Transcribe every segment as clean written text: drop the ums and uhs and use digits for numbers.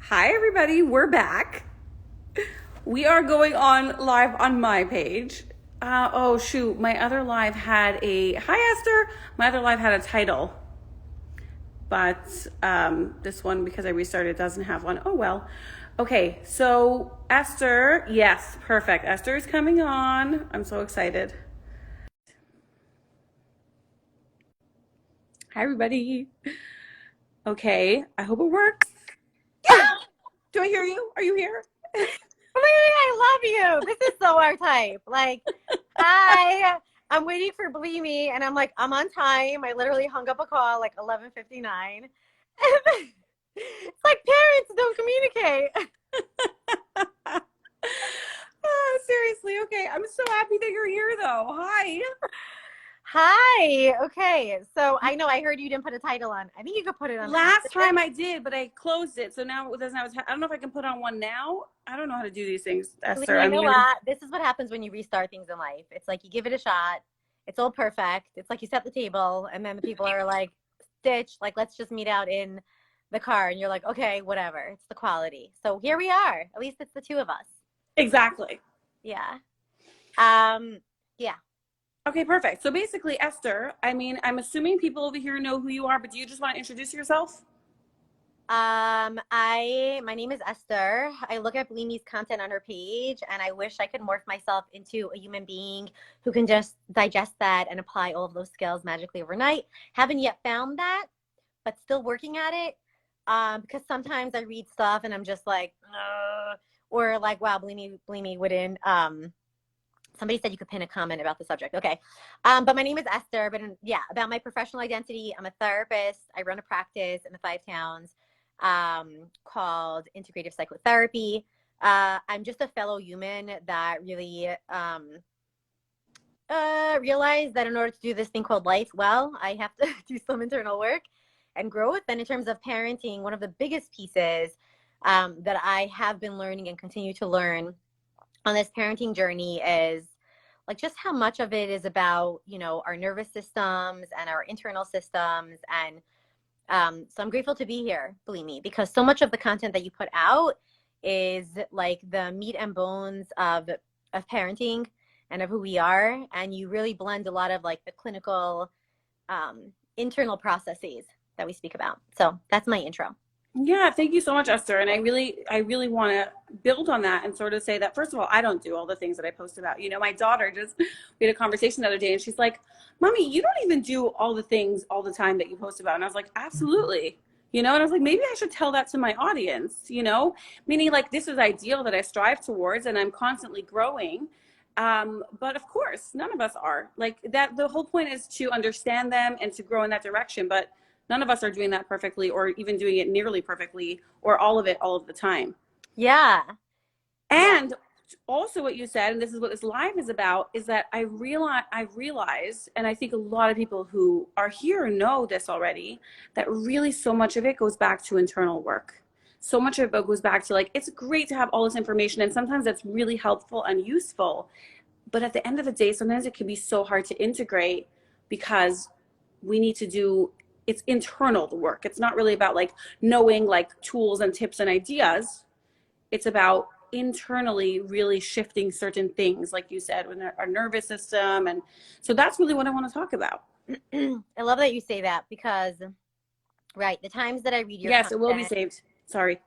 Hi, everybody. We're back. We are going on live on my page. Oh, shoot. My other live had a. Hi, Esther. My other live had a title. But this one, because I restarted, doesn't have one. Oh, well. Okay, so Esther. Yes, perfect. Esther is coming on. I'm so excited. Hi, everybody. Okay, I hope it works. Do I hear you? Are you here? I love you. This is so our type. Like, hi, I'm waiting for Blimi, and I'm like, I'm on time. I literally hung up a call like 11:59. It's like parents don't communicate. Seriously, okay. I'm so happy that you're here, though. Hi. Hi. Okay. So I know I heard you didn't put a title on. I think you could put it on Last after. time I did, but I closed it, so now it doesn't have. I don't know if I can put on one now. I don't know how to do these things, Esther. Blimi, you I'm know new. what? This is what happens when you restart things in life. It's like you give it a shot. It's all perfect. It's like you set the table, and then the people are like, Stitch, like, let's just meet out in the car. And you're like, okay, whatever. It's the quality. So here we are. At least it's the two of us. Exactly. Yeah. Um, yeah. Okay, perfect. So basically, Esther, I mean, I'm assuming people over here know who you are, but do you just want to introduce yourself? My name is Esther. I look at Blimi's content on her page, and I wish I could morph myself into a human being who can just digest that and apply all of those skills magically overnight. Haven't yet found that, but still working at it. Because sometimes I read stuff and I'm just like, ugh, or like, wow, Blimi wouldn't. Somebody said you could pin a comment about the subject. Okay. But my name is Esther. But yeah, about my professional identity, I'm a therapist. I run a practice in the Five Towns called Integrative Psychotherapy. I'm just a fellow human that really realized that in order to do this thing called life well, I have to do some internal work and growth. And in terms of parenting, one of the biggest pieces that I have been learning and continue to learn on this parenting journey is like just how much of it is about, our nervous systems and our internal systems. And so I'm grateful to be here, believe me, because so much of the content that you put out is like the meat and bones of parenting and of who we are. And you really blend a lot of like the clinical internal processes that we speak about. So that's my intro. Yeah, thank you so much, Esther. And I really want to build on that and sort of say that, first of all, I don't do all the things that I post about. My daughter we had a conversation the other day and she's like, Mommy, you don't even do all the things all the time that you post about. And I was like, absolutely. And I was like, maybe I should tell that to my audience, meaning like this is ideal that I strive towards and I'm constantly growing. But of course, none of us are like that. The whole point is to understand them and to grow in that direction. But none of us are doing that perfectly or even doing it nearly perfectly or all of it all of the time. Yeah. Yeah. And also what you said, and this is what this live is about, is that I realize, and I think a lot of people who are here know this already, that really so much of it goes back to internal work. So much of it goes back to like, it's great to have all this information and sometimes that's really helpful and useful. But at the end of the day, sometimes it can be so hard to integrate because we need to do it's internal the work. It's not really about like knowing like tools and tips and ideas. It's about internally really shifting certain things, like you said, with our nervous system. And so that's really what I want to talk about. I love that you say that because, right, the times that I read your Yes, it will be content, saved. Sorry.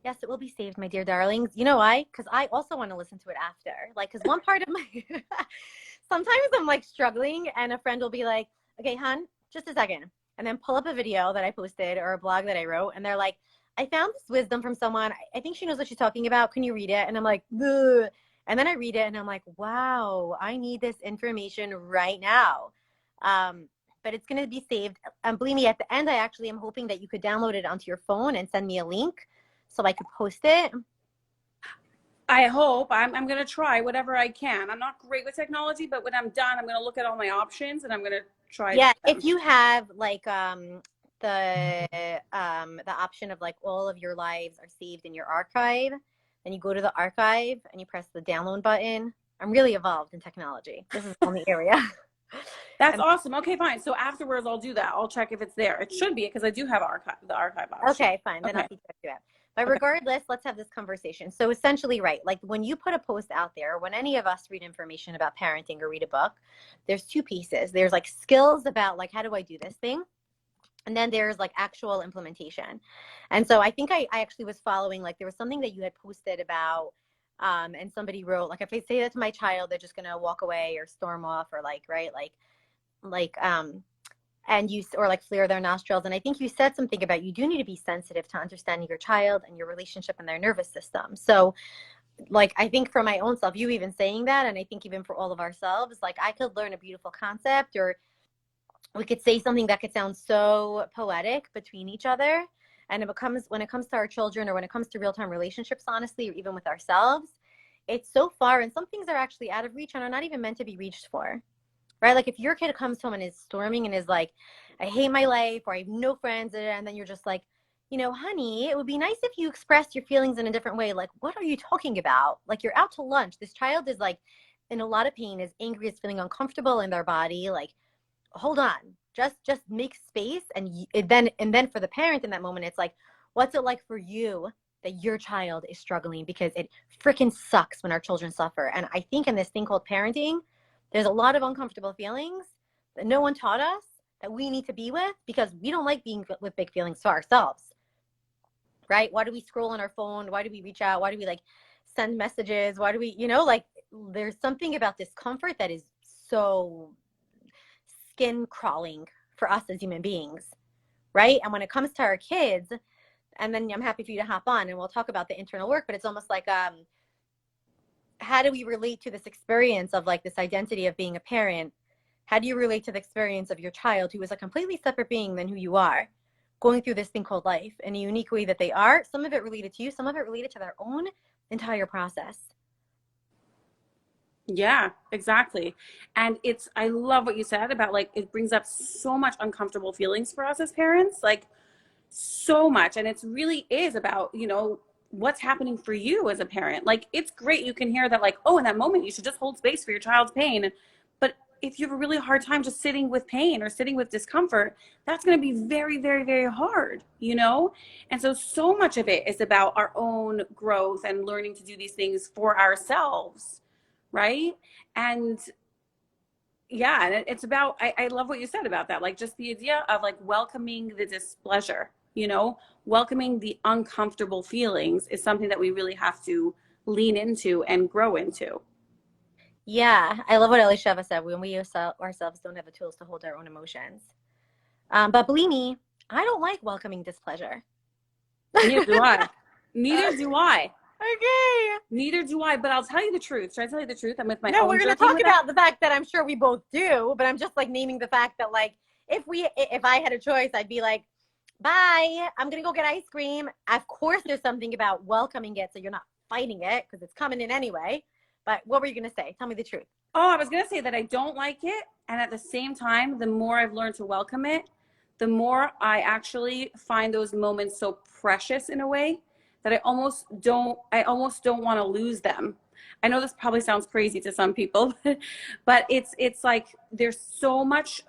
yes, it will be saved, my dear darlings. You know why? Because I also want to listen to it after. Like, because one part of my, sometimes I'm like struggling, and a friend will be like, okay, hon, just a second. And then pull up a video that I posted or a blog that I wrote, and they're like, I found this wisdom from someone. I think she knows what she's talking about. Can you read it? And I'm like, ugh. And then I read it, and I'm like, wow, I need this information right now. Um, but it's going to be saved. Believe me, at the end, I actually am hoping that you could download it onto your phone and send me a link so I could post it. I hope I'm going to try whatever I can. I'm not great with technology, but when I'm done, I'm going to look at all my options and I'm going to try Yeah, if them. you have like the option of like all of your lives are saved in your archive, then you go to the archive and you press the download button. I'm really evolved in technology. This is the only area. That's awesome. Okay, fine. So afterwards, I'll do that. I'll check if it's there. It should be because I do have the archive option. Okay, fine. Then I'll Okay. teach you how to do it. But Okay. regardless, let's have this conversation. So essentially, right, like when you put a post out there, when any of us read information about parenting or read a book, there's two pieces. There's like skills about like, how do I do this thing? And then there's like actual implementation. And so I think I actually was following, like there was something that you had posted about, and somebody wrote, like, if I say that to my child, they're just going to walk away or storm off or like, right, like, and you, or like flare their nostrils. And I think you said something about you do need to be sensitive to understanding your child and your relationship and their nervous system. So like, I think for my own self, you even saying that, and I think even for all of ourselves, like I could learn a beautiful concept, or we could say something that could sound so poetic between each other. And it becomes, when it comes to our children or when it comes to real-time relationships, honestly, or even with ourselves, it's so far, and some things are actually out of reach and are not even meant to be reached for. Right? Like if your kid comes home and is storming and is like, I hate my life, or I have no friends, and then you're just like, you know, honey, it would be nice if you expressed your feelings in a different way. Like, what are you talking about? Like, you're out to lunch. This child is like in a lot of pain, is angry, is feeling uncomfortable in their body. Like, hold on, just make space. And then for the parent in that moment, it's like, what's it like for you that your child is struggling? Because it freaking sucks when our children suffer. And I think in this thing called parenting, there's a lot of uncomfortable feelings that no one taught us that we need to be with, because we don't like being with big feelings to ourselves, right? Why do we scroll on our phone? Why do we reach out? Why do we like send messages? Why do we, like there's something about discomfort that is so skin crawling for us as human beings, right? And when it comes to our kids, and then I'm happy for you to hop on and we'll talk about the internal work, but it's almost like, how do we relate to this experience of like this identity of being a parent? How do you relate to the experience of your child who is a completely separate being than who you are, going through this thing called life in a unique way that they are? Some of it related to you, some of it related to their own entire process. Yeah, exactly. And I love what you said about like, it brings up so much uncomfortable feelings for us as parents, like so much. And it's really is about, what's happening for you as a parent. Like, it's great. You can hear that, like, oh, in that moment, you should just hold space for your child's pain. But if you have a really hard time just sitting with pain or sitting with discomfort, that's going to be very, very, very hard. And so much of it is about our own growth and learning to do these things for ourselves, right? And yeah, and it's about, I love what you said about that, like just the idea of like welcoming the displeasure, welcoming the uncomfortable feelings is something that we really have to lean into and grow into. Yeah, I love what Elisheva said. When we ourselves don't have the tools to hold our own emotions. But Blimi, I don't like welcoming displeasure. Neither do I. Neither do I. Okay. Neither do I. But I'll tell you the truth. Should I tell you the truth? I'm with my No, own we're going to journey talk with that. about the fact that I'm sure we both do, but I'm just like naming the fact that like if I had a choice, I'd be like, bye, I'm going to go get ice cream. Of course, there's something about welcoming it so you're not fighting it because it's coming in anyway. But what were you going to say? Tell me the truth. Oh, I was going to say that I don't like it. And at the same time, the more I've learned to welcome it, the more I actually find those moments so precious in a way that I almost don't want to lose them. I know this probably sounds crazy to some people, but it's like there's so much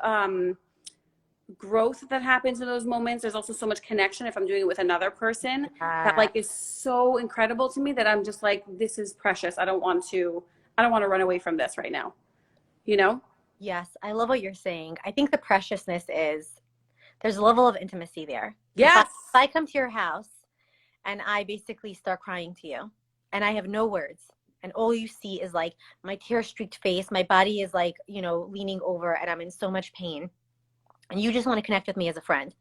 growth that happens in those moments. There's also so much connection if I'm doing it with another person that like is so incredible to me that I'm just like, this is precious. I don't want to run away from this right now, you know? Yes, I love what you're saying. I think the preciousness is there's a level of intimacy there. Yes. If I come to your house and I basically start crying to you and I have no words and all you see is like my tear streaked face, my body is like, leaning over and I'm in so much pain. And you just want to connect with me as a friend.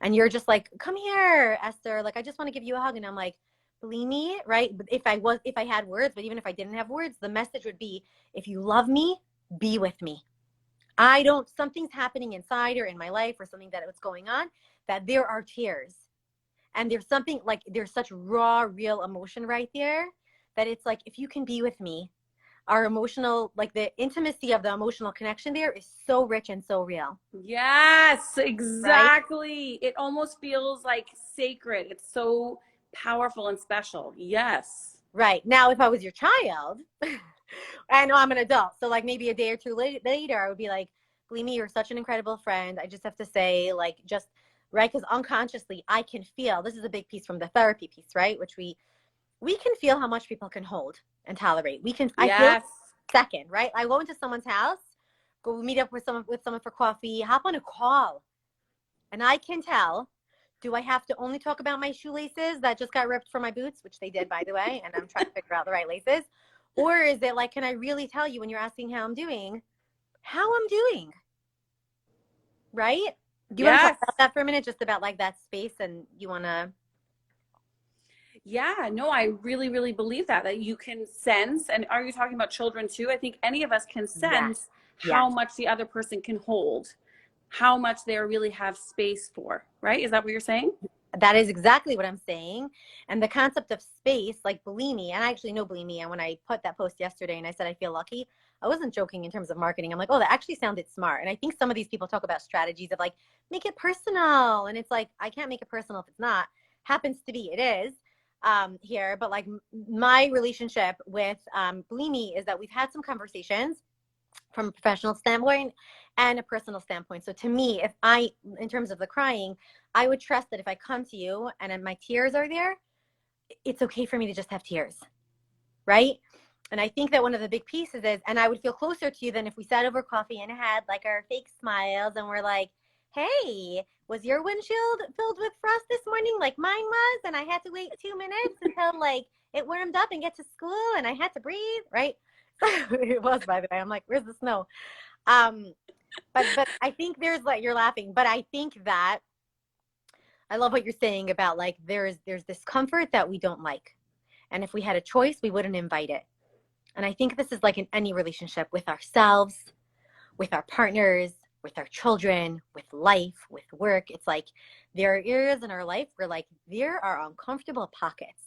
And you're just like, come here, Esther. Like, I just want to give you a hug. And I'm like, believe me, right? But if I had words, but even if I didn't have words, the message would be, if you love me, be with me. Something's happening inside or in my life or something that was going on, that there are tears. And there's something like, there's such raw, real emotion right there that it's like, if you can be with me, our emotional, like the intimacy of the emotional connection there is so rich and so real. Yes, Right? exactly. It almost feels like sacred. It's so powerful and special. Yes. Right. Now, if I was your child, I know I'm an adult. So like maybe a day or two later, I would be like, Blimi, you're such an incredible friend. I just have to say, like, just right, because unconsciously I can feel, this is a big piece from the therapy piece, right? Which we can feel how much people can hold and tolerate. I feel it Yes. second, right? I go into someone's house, go meet up with someone for coffee, hop on a call, and I can tell, do I have to only talk about my shoelaces that just got ripped from my boots, which they did, by the way, and I'm trying to figure out the right laces? Or is it like, can I really tell you when you're asking how I'm doing, right? Do you want to talk Yes. about that for a minute, just about like that space, and you want to? Yeah, no, I really, really believe that you can sense. And are you talking about children too? I think any of us can Yes, sense yes. how much the other person can hold, how much they really have space for, right? Is that what you're saying? That is exactly what I'm saying. And the concept of space, like Blimi, and I actually know Blimi. And when I put that post yesterday and I said I feel lucky, I wasn't joking in terms of marketing. I'm like, oh, that actually sounded smart. And I think some of these people talk about strategies of like, make it personal. And it's like, I can't make it personal if it's not. Happens to be, it is here. But like my relationship with Blimi is that we've had some conversations from a professional standpoint and a personal standpoint. So to me, if I, in terms of the crying, I would trust that if I come to you and my tears are there, it's okay for me to just have tears, right? And I think that one of the big pieces is, and I would feel closer to you than if we sat over coffee and had like our fake smiles and we're like, hey, was your windshield filled with frost this morning like mine was? And I had to wait 2 minutes until like it warmed up and get to school and I had to breathe, right? It was, by the way. I'm like, where's the snow? Um, but I think there's like, you're laughing, but I think that I love what you're saying about like there's discomfort that we don't like. And if we had a choice, we wouldn't invite it. And I think this is like in any relationship with ourselves, with our partners, with our children, with life, with work. It's like there are areas in our life where like there are uncomfortable pockets.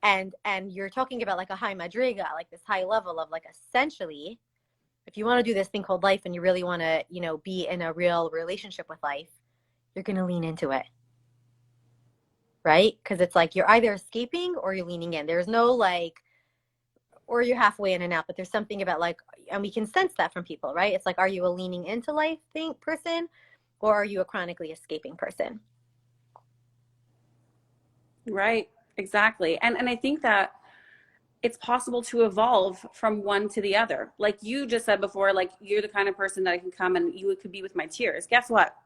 And you're talking about like a high madriga, like this high level of like essentially, if you want to do this thing called life and you really want to, you know, be in a real relationship with life, you're going to lean into it. Right? Because it's like you're either escaping or you're leaning in. There's no like, or you're halfway in and out, but there's something about like, and we can sense that from people, right? It's like, are you a leaning into life person or are you a chronically escaping person? Right. Exactly. And I think that it's possible to evolve from one to the other. Like you just said before, like you're the kind of person that I can come and you could be with my tears. Guess what?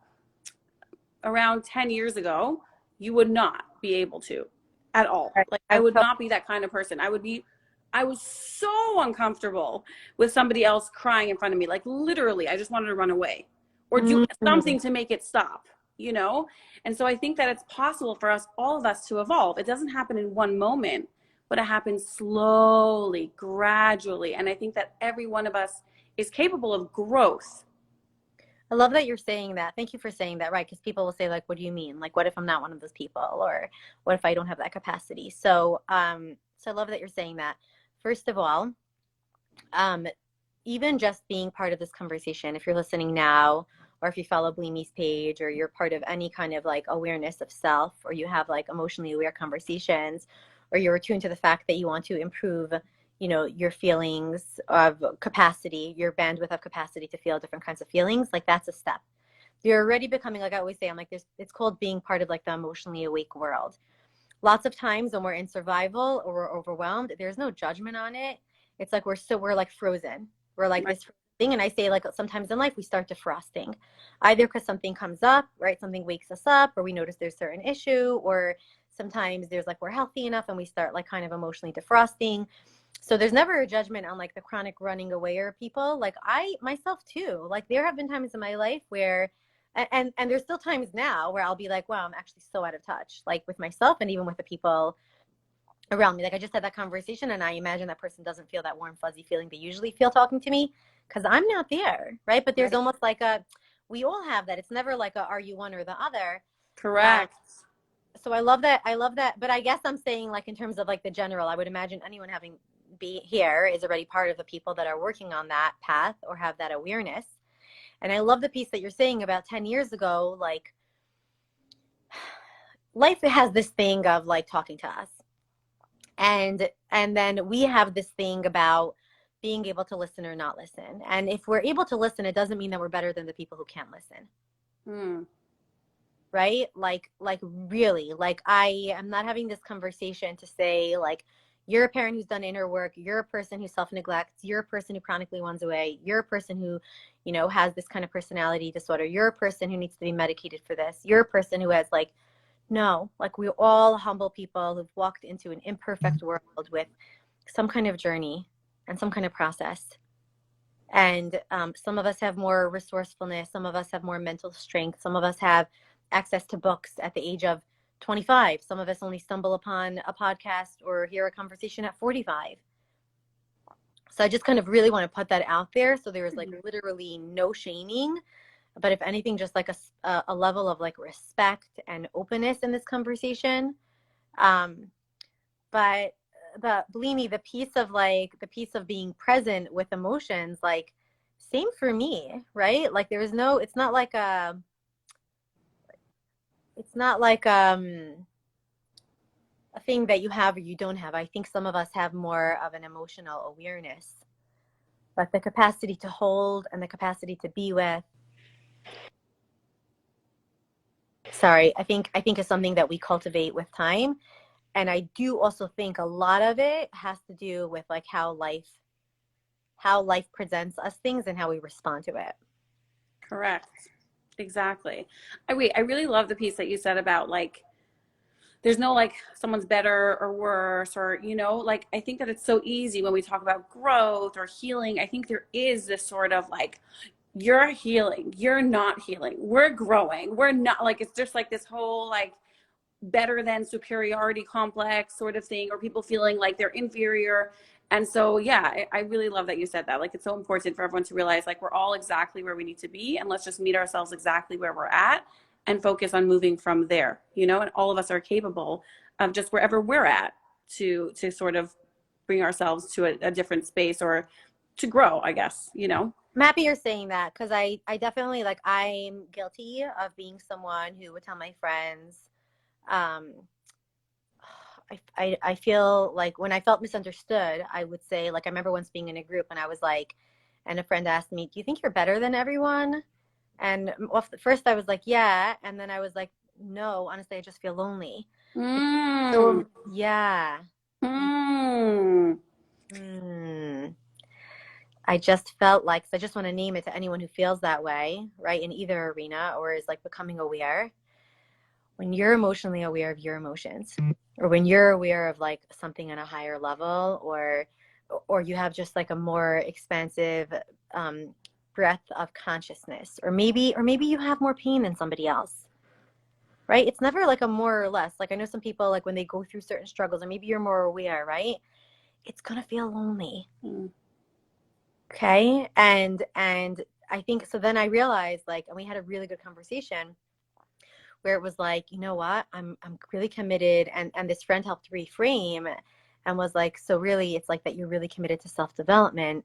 Around 10 years ago, you would not be able to at all. Like I would not be that kind of person. I was so uncomfortable with somebody else crying in front of me. Like literally, I just wanted to run away or do Mm-hmm. something to make it stop, you know? And so I think that it's possible for us, all of us, to evolve. It doesn't happen in one moment, but it happens slowly, gradually. And I think that every one of us is capable of growth. I love that you're saying that. Thank you for saying that, right? Because people will say, like, what do you mean? Like, what if I'm not one of those people? Or what if I don't have that capacity? So I love that you're saying that. First of all, um, even just being part of this conversation, if you're listening now, or if you follow Blimi's page, or you're part of any kind of like awareness of self, or you have like emotionally aware conversations, or you're attuned to the fact that you want to improve, you know, your feelings of capacity, your bandwidth of capacity to feel different kinds of feelings, like that's a step. You're already becoming, like I always say, I'm like, it's called being part of like the emotionally awake world. Lots of times when we're in survival or we're overwhelmed, there's no judgment on it. It's like we're like frozen. We're like Right. this thing. And I say like sometimes in life we start defrosting, either because something comes up, right? Something wakes us up, or we notice there's a certain issue, or sometimes there's like we're healthy enough and we start like kind of emotionally defrosting. So there's never a judgment on like the chronic running away or people. Like I myself too. Like there have been times in my life where and there's still times now where I'll be like, wow, I'm actually so out of touch, like with myself and even with the people around me. Like I just had that conversation and I imagine that person doesn't feel that warm, fuzzy feeling they usually feel talking to me because I'm not there, right? But there's Right. almost like we all have that. It's never like are you one or the other? Um, Correct. so I love that. I love that. But I guess I'm saying like in terms of like the general, I would imagine anyone having be here is already part of the people that are working on that path or have that awareness. And I love the piece that you're saying about 10 years ago, like life has this thing of like talking to us. And then we have this thing about being able to listen or not listen. And if we're able to listen, it doesn't mean that we're better than the people who can't listen. Mm. Right? Like really, like I am not having this conversation to say like, you're a parent who's done inner work, you're a person who self-neglects, you're a person who chronically runs away, you're a person who, you know, has this kind of personality disorder, you're a person who needs to be medicated for this, you're a person who has like, no, like we're all humble people who've walked into an imperfect world with some kind of journey and some kind of process. And some of us have more resourcefulness, some of us have more mental strength, some of us have access to books at the age of 25, some of us only stumble upon a podcast or hear a conversation at 45. So I just kind of really want to put that out there, so there is like literally no shaming, but if anything, just like a level of like respect and openness in this conversation. But Blimi, the piece of being present with emotions, like same for me, right? Like there is no, it's not like a thing that you have or you don't have. I think some of us have more of an emotional awareness, but the capacity to hold and the capacity to be with, sorry, I think is something that we cultivate with time. And I do also think a lot of it has to do with like how life presents us things and how we respond to it. Correct. Exactly. I really love the piece that you said about like, there's no like someone's better or worse, or, you know, like I think that it's so easy when we talk about growth or healing. I think there is this sort of like, you're healing, you're not healing, we're growing, we're not, like it's just like this whole like better than superiority complex sort of thing, or people feeling like they're inferior. And so, yeah, I really love that you said that. Like, it's so important for everyone to realize, like, we're all exactly where we need to be, and let's just meet ourselves exactly where we're at and focus on moving from there, you know, and all of us are capable of just wherever we're at to sort of bring ourselves to a different space, or to grow, I guess, you know. I'm happy you're saying that, because I definitely, like, I'm guilty of being someone who would tell my friends, um, I feel like when I felt misunderstood, I would say, like, I remember once being in a group and I was like, and a friend asked me, do you think you're better than everyone? And first I was like, yeah. And then I was like, no, honestly, I just feel lonely. Mm. So, yeah. Mm. Mm. I just felt like, so I just want to name it to anyone who feels that way, right, in either arena, or is like becoming aware. When you're emotionally aware of your emotions, or when you're aware of like something on a higher level, or you have just like a more expansive breadth of consciousness, or maybe you have more pain than somebody else, right? It's never like a more or less. Like I know some people, like when they go through certain struggles, or maybe you're more aware, right? It's gonna feel lonely. Mm. Okay. And I think so. Then I realized, like, and we had a really good conversation where it was like, you know what, I'm really committed, and this friend helped reframe and was like, so really it's like that you're really committed to self-development,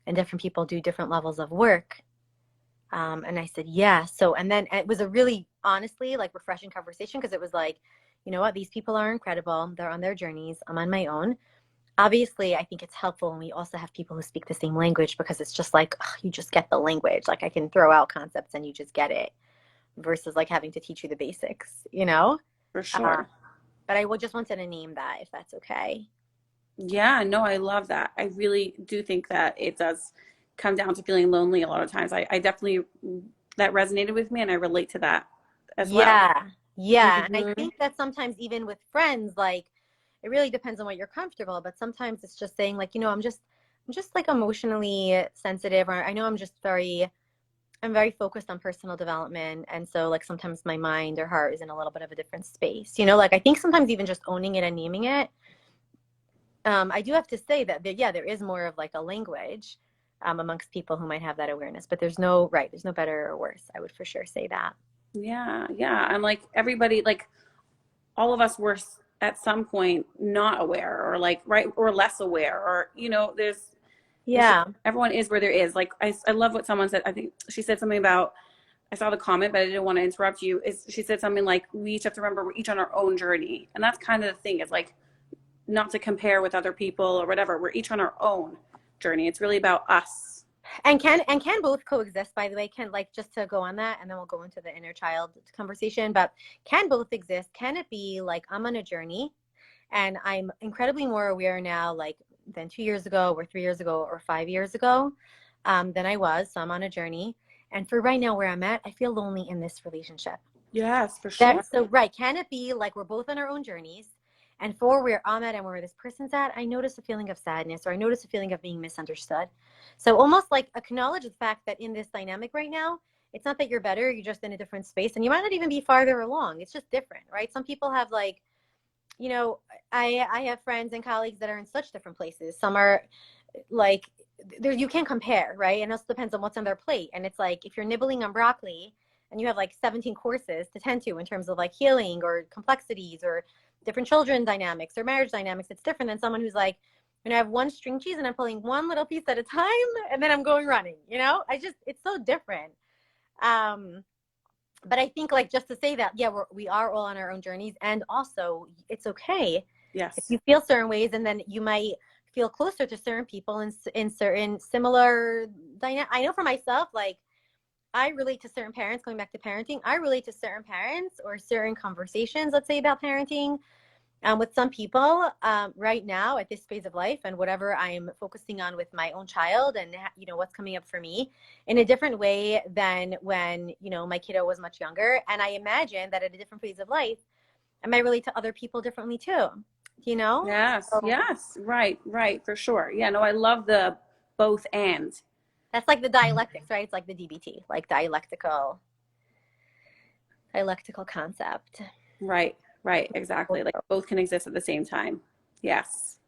and different people do different levels of work. And I said, yeah. So, and then it was a really, honestly, like refreshing conversation, because it was like, you know what, these people are incredible. They're on their journeys. I'm on my own. Obviously, I think it's helpful when we also have people who speak the same language, because it's just like, ugh, you just get the language. Like I can throw out concepts and you just get it, versus like having to teach you the basics, you know? For Uh, sure. but I would just wanted to name that, if that's okay. Yeah, no, I love that. I really do think that it does come down to feeling lonely a lot of times. I definitely, that resonated with me, and I relate to that as well. Yeah. Yeah. And I Hmm. think that sometimes even with friends, like it really depends on what you're comfortable, but sometimes it's just saying like, you know, I'm just like emotionally sensitive, or I know I'm very focused on personal development. And so like sometimes my mind or heart is in a little bit of a different space, you know, like I think sometimes even just owning it and naming it. I do have to say that yeah, there is more of like a language amongst people who might have that awareness, but there's no better or worse. I would for sure say that. Yeah, yeah. I'm like everybody, like all of us were at some point not aware, or like right, or less aware, or you know, there's just, Yeah. everyone is where there is. Like I love what someone said. I think she said something about, I saw the comment, but I didn't want to interrupt you. She said something like, we each have to remember we're each on our own journey, and that's kind of the thing. Is like not to compare with other people or whatever. We're each on our own. journey. It's really about us. And can both coexist, by the way? Can, like, just to go on that, and then we'll go into the inner child conversation, but can both exist? Can it be like I'm on a journey and I'm incredibly more aware now, like, than 2 years ago or 3 years ago or 5 years ago, than I was. So I'm on a journey. And for right now where I'm at, I feel lonely in this relationship. Yes, for sure. That's so right. Can it be like we're both on our own journeys, and for where I'm at and where this person's at, I notice a feeling of sadness, or I notice a feeling of being misunderstood. So almost like acknowledge the fact that in this dynamic right now, it's not that you're better, you're just in a different space, and you might not even be farther along. It's just different, right? Some people have, like, you know, I have friends and colleagues that are in such different places. Some are like, there, you can't compare, right? And it also depends on what's on their plate. And it's like, if you're nibbling on broccoli and you have like 17 courses to tend to in terms of like healing or complexities or different children dynamics or marriage dynamics, it's different than someone who's like, you know, I have one string cheese and I'm pulling one little piece at a time and then I'm going running, you know? It's so different. But I think, like, just to say that, yeah, we are all on our own journeys, and also it's okay if Yes. you feel certain ways, and then you might feel closer to certain people in certain similar dynamic. I know for myself, like, I relate to certain parents. Going back to parenting, I relate to certain parents or certain conversations, let's say, about parenting, with some people, right now at this phase of life, and whatever I'm focusing on with my own child, and you know what's coming up for me, in a different way than when, you know, my kiddo was much younger. And I imagine that at a different phase of life, I might relate to other people differently too. You know, Yes. so Yes. Right. Right. For sure. Yeah. No, I love the both and. that's like the dialectics, right? It's like the DBT, like dialectical concept. Right. Right. Exactly. Like both can exist at the same time. Yes.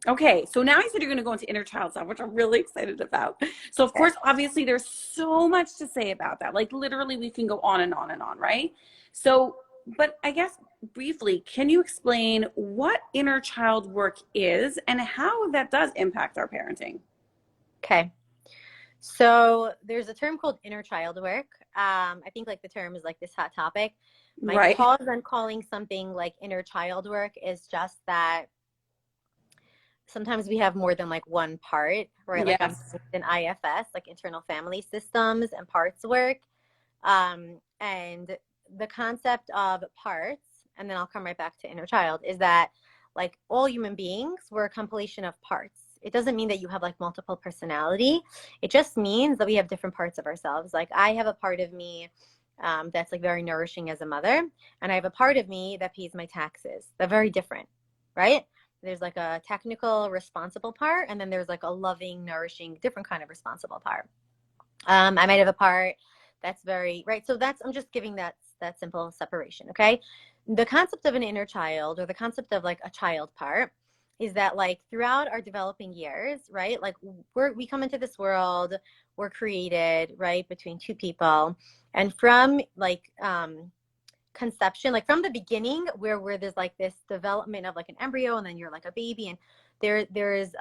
Okay, so now you said you're going to go into inner child stuff, which I'm really excited about. So, of Okay. course, obviously, there's so much to say about that. Like, literally, we can go on and on and on, right? So, but I guess briefly, can you explain what inner child work is and how that does impact our parenting? Okay. So there's a term called inner child work. I think, like, the term is like this hot topic. My Right. pause on calling something like inner child work is just that sometimes we have more than like one part, right? Like, I'm Yes. in IFS, like internal family systems and parts work. And the concept of parts, and then I'll come right back to inner child, is that, like, all human beings, we're a compilation of parts. It doesn't mean that you have like multiple personality. It just means that we have different parts of ourselves. Like, I have a part of me, that's like very nourishing as a mother, and I have a part of me that pays my taxes. They're very different, right? There's like a technical, responsible part, and then there's like a loving, nourishing, different kind of responsible part. I might have a part that's very right. So I'm just giving that simple separation. Okay. The concept of an inner child, or the concept of like a child part, is that, like, throughout our developing years, right? Like, we come into this world, we're created, right, between two people, and from like conception, like from the beginning, where there's like this development of like an embryo, and then you're like a baby, and there's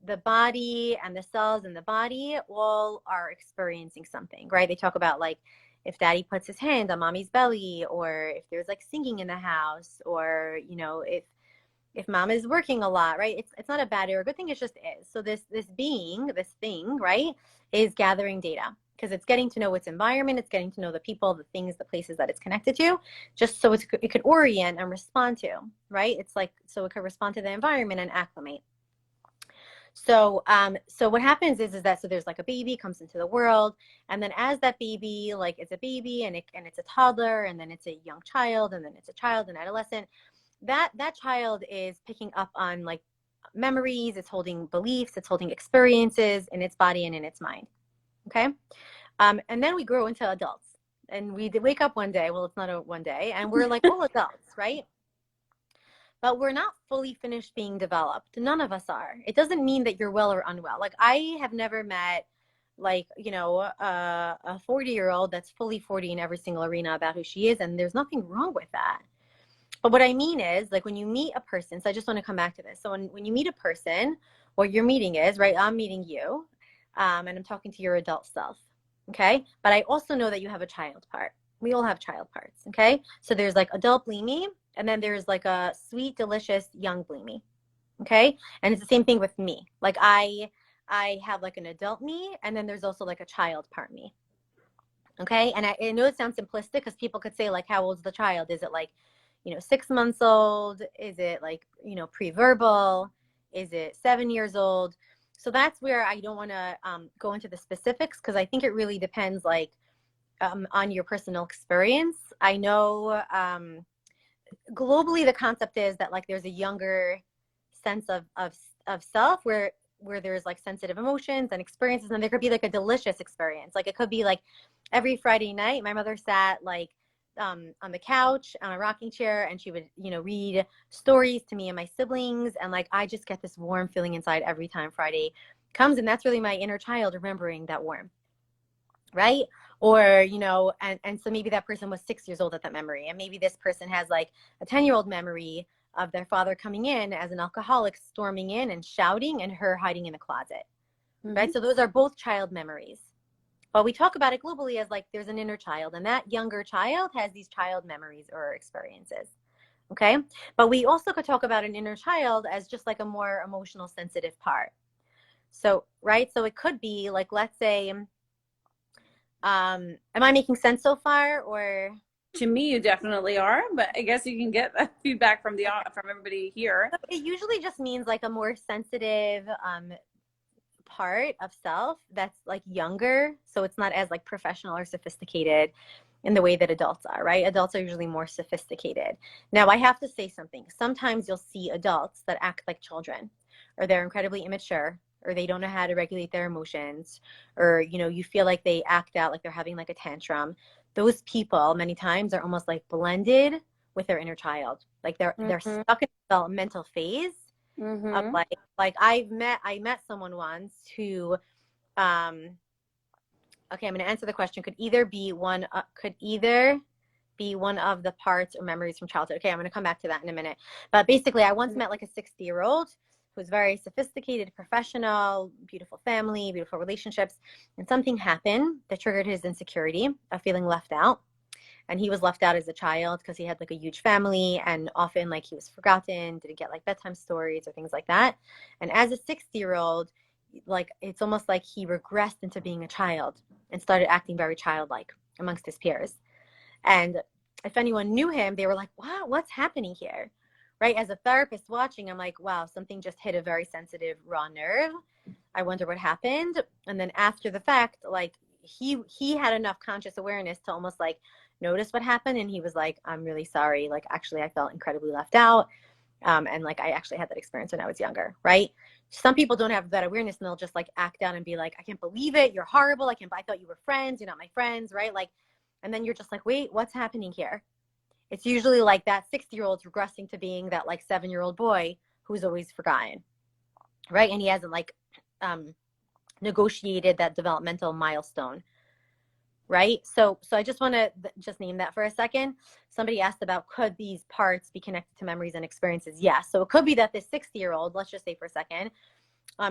the body and the cells in the body all are experiencing something, right? They talk about, like, if daddy puts his hand on mommy's belly, or if there's like singing in the house, or, you know, if mom is working a lot, right? It's not a bad or a good thing, it just is. So this thing, right, is gathering data, because it's getting to know its environment, it's getting to know the people, the things, the places that it's connected to, just so it could orient and respond to, right? It's like, so it could respond to the environment and acclimate. So what happens is that, so there's like a baby comes into the world, and then as that baby, like, it's a baby, and it's a toddler, and then it's a young child, and then it's a child, an adolescent, that child is picking up on like memories, it's holding beliefs, it's holding experiences in its body and in its mind. Okay. And then we grow into adults, and we wake up one day, well, it's not a one day, and we're like all adults, right? But we're not fully finished being developed. None of us are. It doesn't mean that you're well or unwell. Like, I have never met, like, you know, a 40-year-old that's fully 40 in every single arena about who she is, and there's nothing wrong with that. But what I mean is, like, when you meet a person, so I just want to come back to this. So when you meet a person, what your meeting is, right? I'm meeting you, and I'm talking to your adult self, okay? But I also know that you have a child part. We all have child parts, okay? So there's like adult Blimi, and then there's like a sweet, delicious young Blimi, Okay. And it's the same thing with me. Like I have like an adult me, and then there's also like a child part me. Okay. And I know it sounds simplistic because people could say, like, how old's the child? Is it like, 6 months old? Is it like, pre-verbal? Is it 7 years old? So that's where I don't want to go into the specifics, because I think it really depends, like, on your personal experience. I know globally the concept is that, like, there's a younger sense of self where there's like sensitive emotions and experiences, and there could be like a delicious experience. Like, it could be like every Friday night my mother sat like on the couch on a rocking chair, and she would read stories to me and my siblings, and like I just get this warm feeling inside every time Friday comes, and that's really my inner child remembering that warmth, right? Or and so maybe that person was 6 years old at that memory, and maybe this person has like a 10-year-old memory of their father coming in as an alcoholic, storming in and shouting, and her hiding in the closet, right? So those are both child memories, but we talk about it globally as like there's an inner child, and that younger child has these child memories or experiences. Okay. But we also could talk about an inner child as just like a more emotional, sensitive part. So, right. So it could be like, let's say, am I making sense so far? Or To me, you definitely are, but I guess you can get that feedback from from everybody here. it usually just means like a more sensitive part of self that's like younger, so it's not as like professional or sophisticated in the way that adults are, right? Adults are usually more sophisticated. Now, I have to say something. Sometimes you'll see adults that act like children, or they're incredibly immature, or they don't know how to regulate their emotions, or you feel like they act out like they're having like a tantrum. Those people many times are almost like blended with their inner child. Like they're Mm-hmm. stuck in a developmental phase of Mm-hmm. like I met someone once who okay, I'm going to answer the question. Could either be one of the parts or memories from childhood. Okay, I'm going to come back to that in a minute. But basically, I once met like a 60-year-old who was very sophisticated, professional, beautiful family, beautiful relationships, and something happened that triggered his insecurity of feeling left out. And he was left out as a child because he had like a huge family, and often like he was forgotten, didn't get like bedtime stories or things like that. And as a 60-year-old, like it's almost like he regressed into being a child and started acting very childlike amongst his peers. And if anyone knew him, they were like, wow, what's happening here? Right? As a therapist watching, I'm like, wow, something just hit a very sensitive, raw nerve. I wonder what happened. And then after the fact, like he had enough conscious awareness to almost like notice what happened. And he was like, I'm really sorry. Like, actually, I felt incredibly left out. And like, I actually had that experience when I was younger, right? Some people don't have that awareness, and they'll just like act out and be like, I can't believe it. You're horrible. I thought you were friends. You're not my friends, right? Like, and then you're just like, wait, what's happening here? It's usually like that 60-year-old's regressing to being that like 7-year-old boy who's always forgotten, right? And he hasn't like negotiated that developmental milestone, right? So I just want to just name that for a second. Somebody asked about, could these parts be connected to memories and experiences? Yes. So it could be that this 60-year-old, let's just say for a second,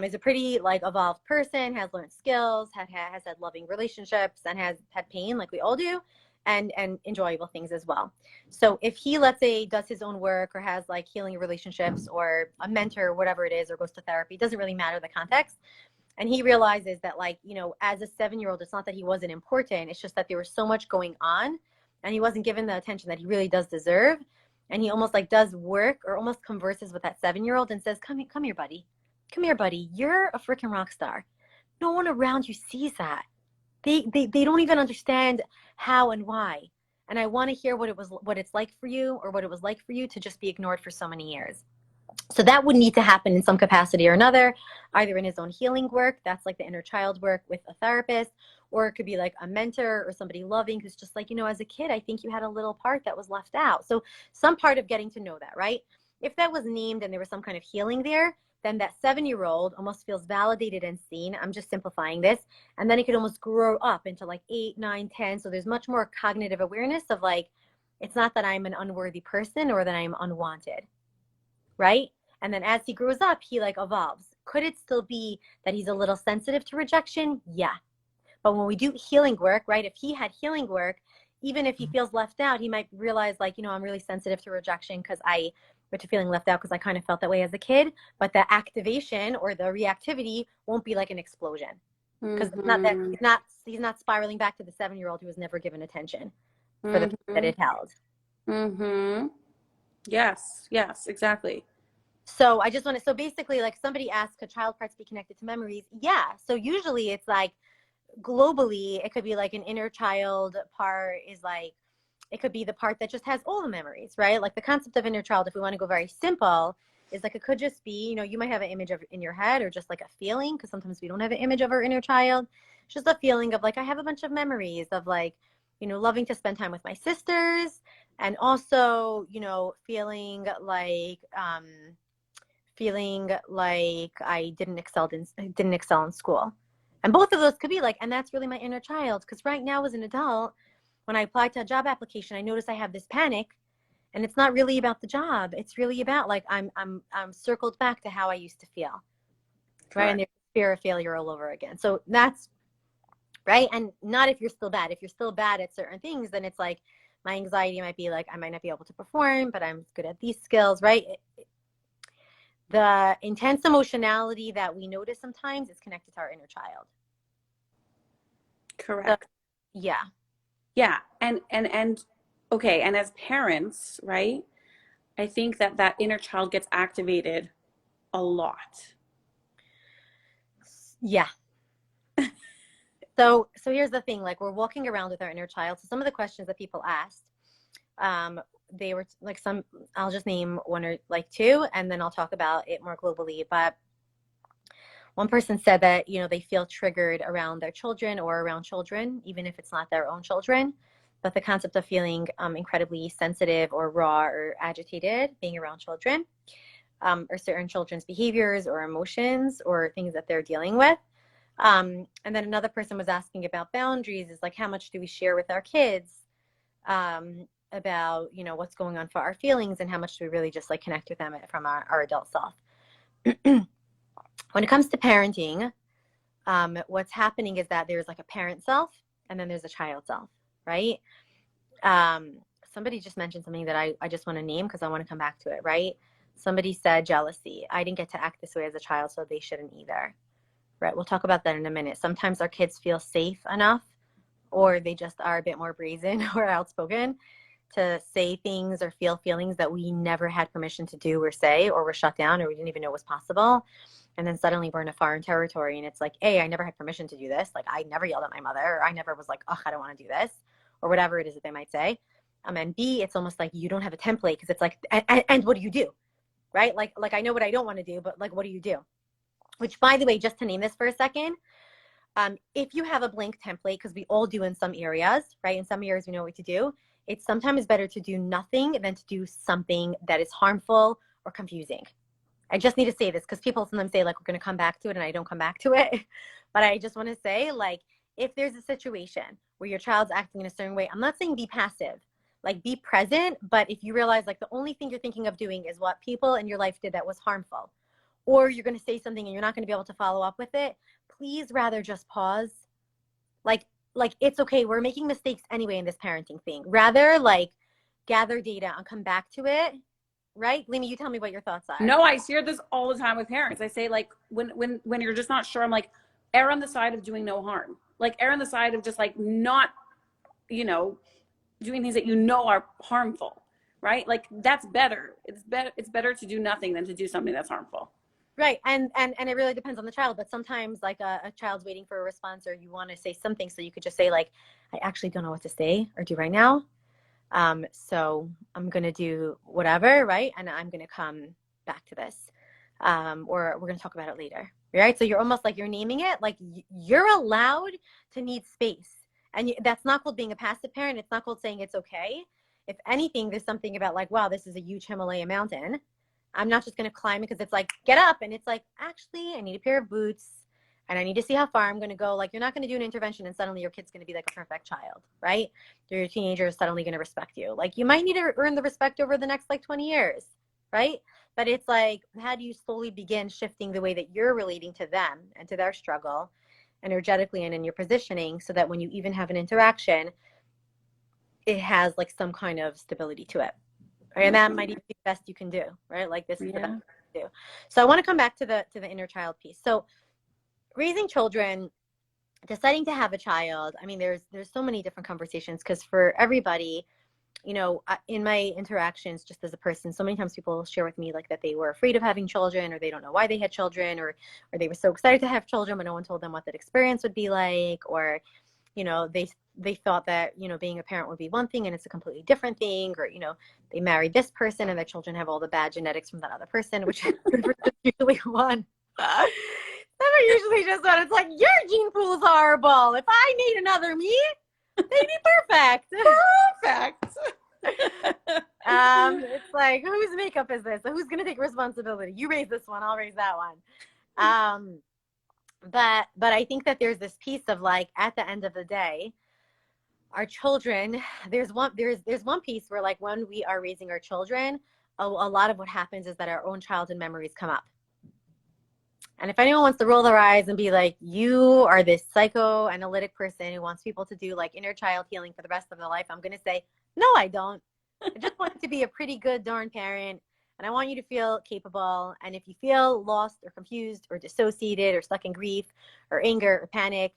is a pretty like evolved person, has learned skills, has had loving relationships, and has had pain like we all do, and enjoyable things as well. So if he, let's say, does his own work, or has like healing relationships, or a mentor, whatever it is, or goes to therapy, doesn't really matter the context, and he realizes that, like, as a 7-year-old, it's not that he wasn't important, it's just that there was so much going on and he wasn't given the attention that he really does deserve. And he almost like does work, or almost converses with that 7-year-old and says, come here, buddy. Come here, buddy. You're a freaking rock star. No one around you sees that. They don't even understand how and why. And I want to hear what it's like for you, or what it was like for you to just be ignored for so many years. So that would need to happen in some capacity or another, either in his own healing work, that's like the inner child work with a therapist, or it could be like a mentor or somebody loving who's just like, as a kid, I think you had a little part that was left out. So some part of getting to know that, right? If that was named and there was some kind of healing there, then that 7-year-old almost feels validated and seen. I'm just simplifying this. And then it could almost grow up into like 8, 9, 10. So there's much more cognitive awareness of like, it's not that I'm an unworthy person or that I'm unwanted, right? And then as he grows up, he like evolves. Could it still be that he's a little sensitive to rejection? Yeah. But when we do healing work, right? If he had healing work even if he feels left out, he might realize like, I'm really sensitive to rejection or to feeling left out because I kind of felt that way as a kid. But the activation or the reactivity won't be like an explosion because it's not that Mm-hmm. he's not spiraling back to the 7-year-old who was never given attention for the piece that Mm-hmm. it held. Mm-hmm. Yes. Yes, exactly. So I just want to, so basically, like somebody asked, could child parts be connected to memories? Yeah. So usually it's like globally, it could be like an inner child part is like, it could be the part that just has all the memories, right? Like the concept of inner child, if we want to go very simple, is like it could just be, you might have an image of in your head or just like a feeling, because sometimes we don't have an image of our inner child. It's just a feeling of like, I have a bunch of memories of like, loving to spend time with my sisters, and also, feeling like I didn't excel in school. And both of those could be like, and that's really my inner child. Because right now as an adult, when I apply to a job application, I notice I have this panic, and it's not really about the job. It's really about like I'm circled back to how I used to feel, right? And Correct. there's fear of failure all over again. So that's right. And not if you're still bad. If you're still bad at certain things, then it's like my anxiety might be like I might not be able to perform, but I'm good at these skills, right? The intense emotionality that we notice sometimes is connected to our inner child. So, Correct. yeah. Yeah. And okay, and as parents, right? I think that that inner child gets activated a lot. Yeah. So here's the thing, like we're walking around with our inner child. So some of the questions that people asked, they were like I'll just name one or like two, and then I'll talk about it more globally. But one person said that, they feel triggered around their children or around children, even if it's not their own children. But the concept of feeling incredibly sensitive or raw or agitated being around children, or certain children's behaviors or emotions or things that they're dealing with. And then another person was asking about boundaries, is like, how much do we share with our kids about, what's going on for our feelings, and how much do we really just like connect with them from our adult self? When it comes to parenting, what's happening is that there's like a parent self and then there's a child self, right? Somebody just mentioned something that I just want to name because I want to come back to it, right? Somebody said jealousy. I didn't get to act this way as a child, so they shouldn't either. Right, we'll talk about that in a minute. Sometimes our kids feel safe enough, or they just are a bit more brazen or outspoken to say things or feel feelings that we never had permission to do or say, or were shut down, or we didn't even know was possible. And then suddenly we're in a foreign territory, and it's like, A, I never had permission to do this. Like I never yelled at my mother, or I never was like, oh, I don't want to do this, or whatever it is that they might say. And B, it's almost like you don't have a template, because it's like, and what do you do? Right? Like I know what I don't want to do, but like, what do you do? Which, by the way, just to name this for a second, if you have a blank template, because we all do in some areas, right? In some areas, we know what to do. It's sometimes better to do nothing than to do something that is harmful or confusing. I just need to say this because people sometimes say, like, we're going to come back to it, and I don't come back to it. But I just want to say, like, if there's a situation where your child's acting in a certain way, I'm not saying be passive, like, be present. But if you realize, like, the only thing you're thinking of doing is what people in your life did that was harmful, or you're going to say something and you're not going to be able to follow up with it, please rather just pause. Like, it's okay. We're making mistakes anyway in this parenting thing. Rather, like, gather data and come back to it. Right? Blimi, you tell me what your thoughts are. No, I hear this all the time with parents. I say like when you're just not sure, I'm like, err on the side of doing no harm. Like err on the side of just like not, you know, doing things that you know are harmful. Right? Like that's better. It's better to do nothing than to do something that's harmful. Right. And it really depends on the child, but sometimes like a child's waiting for a response, or you want to say something, so you could just say like, I actually don't know what to say or do right now. So I'm going to do whatever, right? And I'm going to come back to this. Or we're going to talk about it later. Right? So you're almost like you're naming it, like you're allowed to need space. And that's not called being a passive parent. It's not called saying it's okay. If anything, there's something about like, wow, this is a huge Himalaya mountain. I'm not just going to climb it because it's like, get up. And it's like, actually, I need a pair of boots and I need to see how far I'm going to go. Like, you're not going to do an intervention and suddenly your kid's going to be like a perfect child, right? Your teenager is suddenly going to respect you. Like, you might need to earn the respect over the next like 20 years, right? But it's like, how do you slowly begin shifting the way that you're relating to them and to their struggle energetically and in your positioning, so that when you even have an interaction, it has like some kind of stability to it. Right? And that might even be the best you can do, right? Like this is the best Yeah. you can do. So I want to come back to the inner child piece. So raising children, deciding to have a child, I mean, there's so many different conversations, because for everybody, you know, in my interactions just as a person, so many times people share with me like that they were afraid of having children, or they don't know why they had children, or they were so excited to have children but no one told them what that experience would be like, or you know, they thought that, you know, being a parent would be one thing and it's a completely different thing, or you know, they married this person and their children have all the bad genetics from that other person, which is usually one. Never usually just one. It's like, your gene pool is horrible. If I need another me, they'd be perfect. Perfect. It's like, whose makeup is this? Who's gonna take responsibility? You raise this one, I'll raise that one. But I think that there's this piece of like, at the end of the day, our children, there's one piece where like when we are raising our children, a lot of what happens is that our own childhood memories come up. And if anyone wants to roll their eyes and be like, you are this psychoanalytic person who wants people to do like inner child healing for the rest of their life, I'm going to say, no, I don't. I just want to be a pretty good darn parent. And I want you to feel capable. And if you feel lost or confused or dissociated or stuck in grief or anger or panic,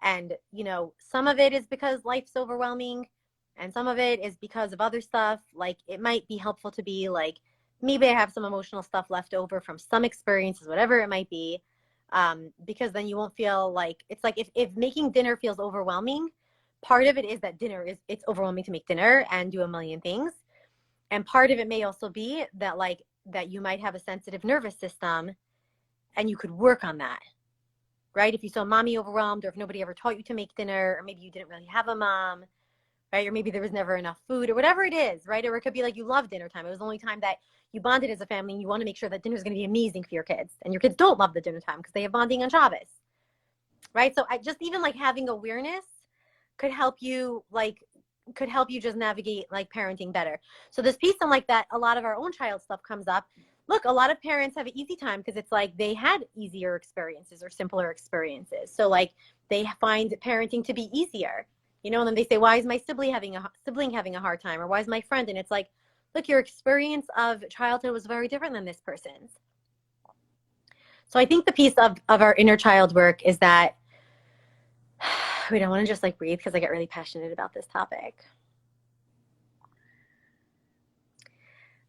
and, you know, some of it is because life's overwhelming and some of it is because of other stuff, like it might be helpful to be like, maybe I have some emotional stuff left over from some experiences, whatever it might be, because then you won't feel like, it's like if making dinner feels overwhelming, part of it is that it's overwhelming to make dinner and do a million things. And part of it may also be that like that you might have a sensitive nervous system and you could work on that, right? If you saw mommy overwhelmed, or if nobody ever taught you to make dinner, or maybe you didn't really have a mom, right? Or maybe there was never enough food, or whatever it is, right? Or it could be like you love dinner time. It was the only time that you bonded as a family, and you want to make sure that dinner is going to be amazing for your kids. And your kids don't love the dinner time because they have bonding on Shabbos, right? So I just, even like having awareness could help you just navigate like parenting better. So this piece on like that, a lot of our own child stuff comes up. Look, a lot of parents have an easy time because it's like they had easier experiences or simpler experiences. So like they find parenting to be easier, you know, and then they say, why is my sibling having a hard time? Or why is my friend? And it's like, look, your experience of childhood was very different than this person's. So I think the piece of our inner child work is that, wait, I want to just like breathe because I get really passionate about this topic.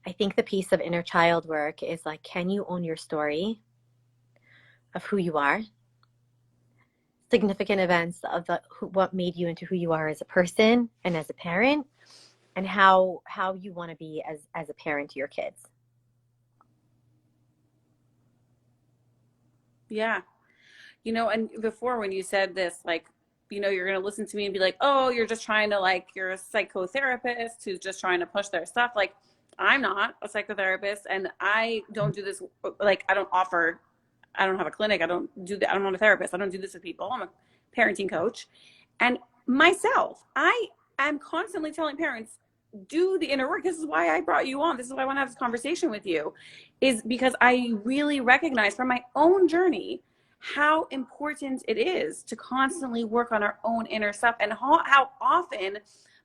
I think the piece of inner child work is like, can you own your story of who you are? Significant events of what made you into who you are as a person and as a parent, and how you want to be as a parent to your kids. Yeah. You know, and before when you said this, like, you know, you're going to listen to me and be like, oh, you're just trying to, like, you're a psychotherapist who's just trying to push their stuff. Like, I'm not a psychotherapist, and I don't do this. Like, I don't have a clinic. I don't do that. I'm not a therapist. I don't do this with people. I'm a parenting coach. And myself, I am constantly telling parents, do the inner work. This is why I brought you on. This is why I want to have this conversation with you, is because I really recognize from my own journey how important it is to constantly work on our own inner stuff, and how often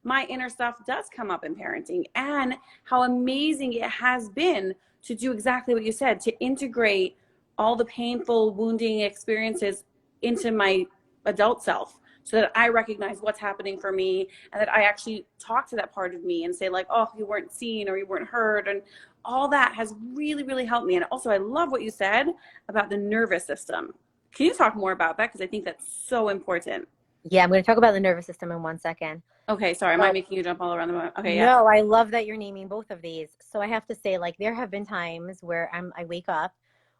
my inner stuff does come up in parenting, and how amazing it has been to do exactly what you said, to integrate all the painful, wounding experiences into my adult self, so that I recognize what's happening for me, and that I actually talk to that part of me and say like, oh, you weren't seen or you weren't heard. And all that has really, really helped me. And also I love what you said about the nervous system. Can you talk more about that? Because I think that's so important. Yeah, I'm going to talk about the nervous system in 1 second. Okay, sorry, am I making you jump all around the moment? Okay, yeah. No, I love that you're naming both of these. So I have to say, like, there have been times where I wake up,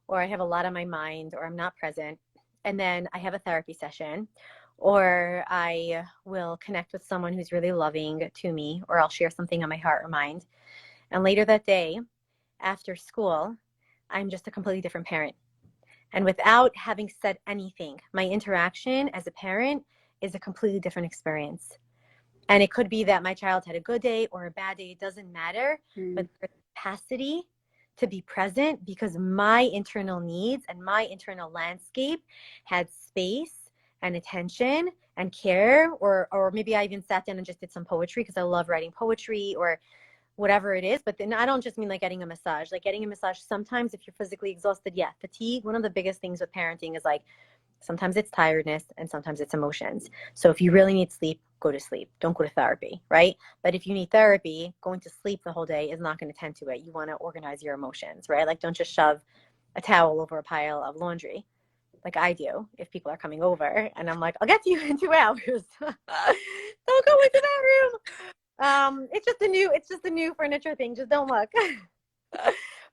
or I have a lot on my mind, or I'm not present, and then I have a therapy session, or I will connect with someone who's really loving to me, or I'll share something on my heart or mind. And later that day, after school, I'm just a completely different parent. And without having said anything, my interaction as a parent is a completely different experience. And it could be that my child had a good day or a bad day. It doesn't matter. But the capacity to be present, because my internal needs and my internal landscape had space and attention and care, or maybe I even sat down and just did some poetry because I love writing poetry or whatever it is. But then I don't just mean like getting a massage. Like getting a massage, sometimes if you're physically exhausted, yeah, fatigue. One of the biggest things with parenting is like sometimes it's tiredness and sometimes it's emotions. So if you really need sleep, go to sleep. Don't go to therapy, right? But if you need therapy, going to sleep the whole day is not going to tend to it. You want to organize your emotions, right? Like don't just shove a towel over a pile of laundry like I do if people are coming over and I'm like, I'll get to you in 2 hours. Don't go into that room. It's just a new furniture thing. Just don't look.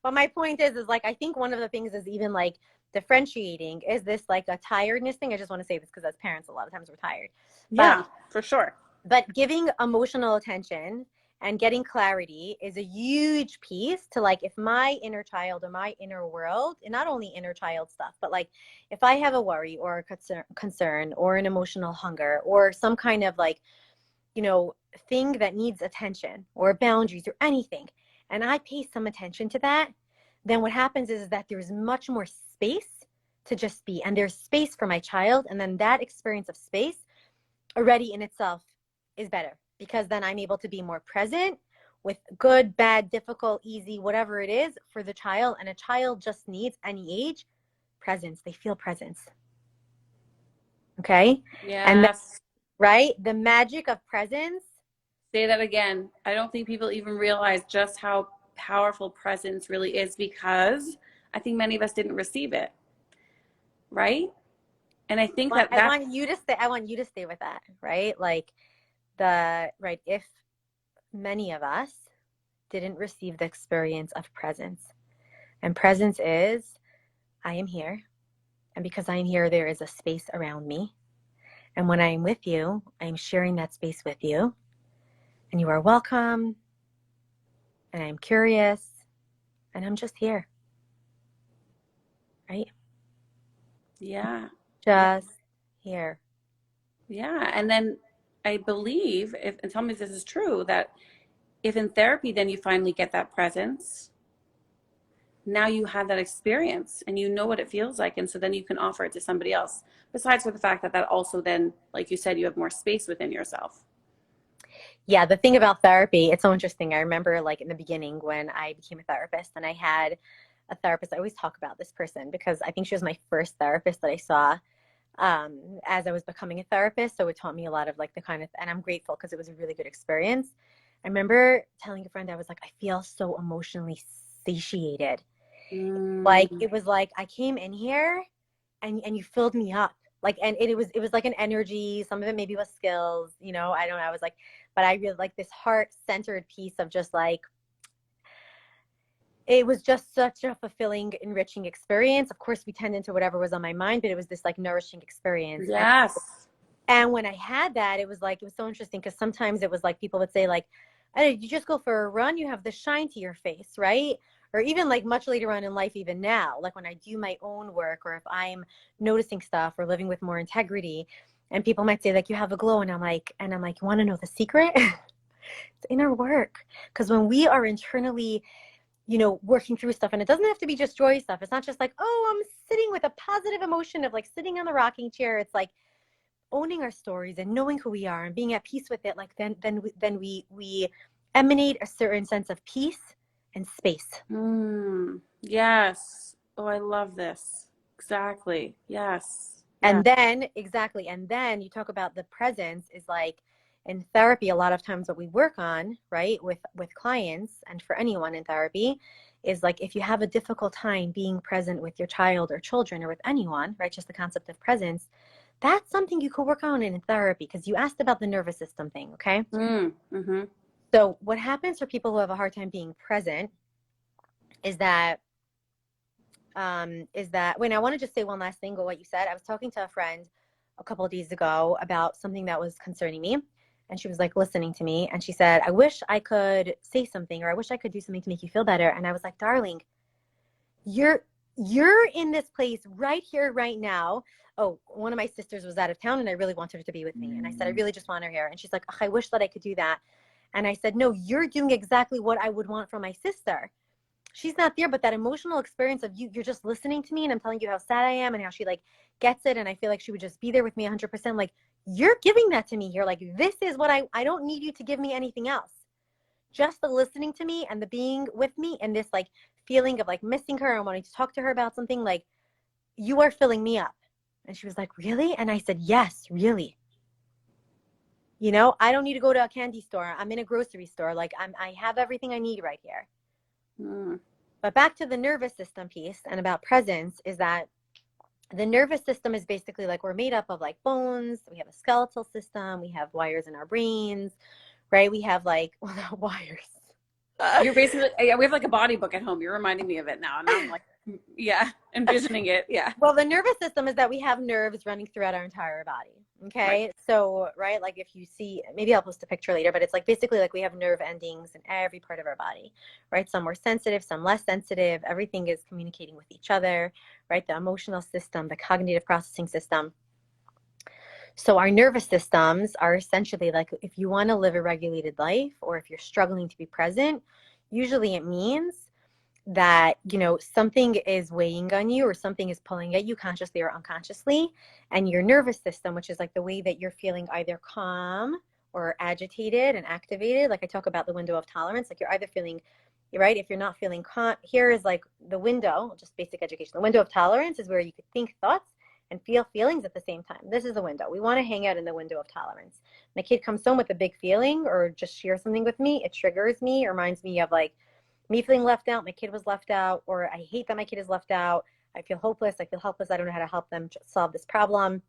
But my point is like, I think one of the things is even like differentiating, is this like a tiredness thing? I just want to say this because as parents, a lot of times we're tired. Yeah, for sure. But giving emotional attention and getting clarity is a huge piece to like, if my inner child or my inner world, and not only inner child stuff, but like if I have a worry or a concern or an emotional hunger or some kind of like, thing that needs attention or boundaries or anything, and I pay some attention to that, then what happens is that there's much more space to just be, and there's space for my child. And then that experience of space already in itself is better because then I'm able to be more present with good, bad, difficult, easy, whatever it is for the child. And a child just needs, any age, presence. They feel presence. Okay. And that, Yes. right, the magic of presence. Say that again. I don't think people even realize just how powerful presence really is, because I think many of us didn't receive it, right? And I think that I that's, want you to stay. I want you to stay with that, right? Like if many of us didn't receive the experience of presence, and presence is, I am here, and because I am here, there is a space around me. And when I am with you, I am sharing that space with you, and you are welcome, and I'm curious, and I'm just here, right? yeah. Yeah. Just here. Yeah. And then I believe, if, and tell me if this is true, that if in therapy, then you finally get that presence, now you have that experience and you know what it feels like. And so then you can offer it to somebody else. Besides for the fact that that also then, like you said, you have more space within yourself. Yeah, the thing about therapy, it's so interesting. I remember like in the beginning when I became a therapist and I had a therapist, I always talk about this person because I think she was my first therapist that I saw as I was becoming a therapist. So it taught me a lot of like the kind of, and I'm grateful because it was a really good experience. I remember telling a friend, I was like, I feel so emotionally satiated. Like Mm, it was like I came in here and you filled me up. Like, and it was like an energy. Some of it maybe was skills, I don't know. I was like, but I really like this heart-centered piece of just like, it was just such a fulfilling, enriching experience. Of course, we tend into whatever was on my mind, but it was this like nourishing experience. yes. And when I had that, it was so interesting because sometimes it was like people would say like, oh, you just go for a run, you have the shine to your face, right? Or even like much later on in life, even now, like when I do my own work or if I'm noticing stuff or living with more integrity, and people might say like, you have a glow. And I'm like, you want to know the secret? It's inner work. Because when we are internally, working through stuff, and it doesn't have to be just joy stuff. It's not just like, oh, I'm sitting with a positive emotion of like sitting on the rocking chair. It's like, owning our stories and knowing who we are and being at peace with it, like then we emanate a certain sense of peace and space. Yes. Oh, I love this. Exactly. Yes. And Yes. then exactly, and then you talk about the presence is like in therapy, a lot of times what we work on, right, with clients and for anyone in therapy is like if you have a difficult time being present with your child or children or with anyone, right, just the concept of presence, that's something you could work on in therapy because you asked about the nervous system thing, okay? Mm-hmm. So what happens for people who have a hard time being present is that when I want to just say one last thing about what you said. I was talking to a friend a couple of days ago about something that was concerning me, and she was like listening to me, and she said, I wish I could say something, or I wish I could do something to make you feel better. And I was like, darling, you're you're in this place right here right now. Oh, one of my sisters was out of town and I really wanted her to be with me, and I said, I really just want her here. And she's like, "Ugh, I wish that I could do that." And I said, no, you're doing exactly what I would want from my sister. she's not there, but that emotional experience of you're just listening to me and I'm telling you how sad I am and how she like gets it. And I feel like she would just be there with me 100%. Like, you're giving that to me here. Like, this is what I don't need you to give me anything else. Just the listening to me and the being with me and this like feeling of like missing her and wanting to talk to her about something, like, you are filling me up. And she was like, really? And I said, yes, really. You know, I don't need to go to a candy store. I'm in a grocery store. Like, I have everything I need right here. Mm. But back to the nervous system piece and about presence is that the nervous system is basically like, we're made up of like bones. We have a skeletal system. We have wires in our brains, right? We have like, well, not wires. You're basically, yeah, we have like a body book at home. You're reminding me of it now. And I'm like, yeah, envisioning it. Yeah. Well, the nervous system is that we have nerves running throughout our entire body. Okay. Right. So, right, like if you see, maybe I'll post a picture later, but it's like basically like we have nerve endings in every part of our body, right? Some more sensitive, some less sensitive. Everything is communicating with each other, right? The emotional system, the cognitive processing system. So our nervous systems are essentially like, if you want to live a regulated life or if you're struggling to be present, usually it means that, you know, something is weighing on you or something is pulling at you consciously or unconsciously. And your nervous system, which is like the way that you're feeling either calm or agitated and activated. Like I talk about the window of tolerance, like you're either feeling, right? If you're not feeling calm, here is like the window, just basic education. The window of tolerance is where you could think thoughts and feel feelings at the same time. This is the window. We want to hang out in the window of tolerance. My kid comes home with a big feeling or just shares something with me. It triggers me, it reminds me of like me feeling left out, my kid was left out, or I hate that my kid is left out. I feel hopeless. I feel helpless. I don't know how to help them solve this problem.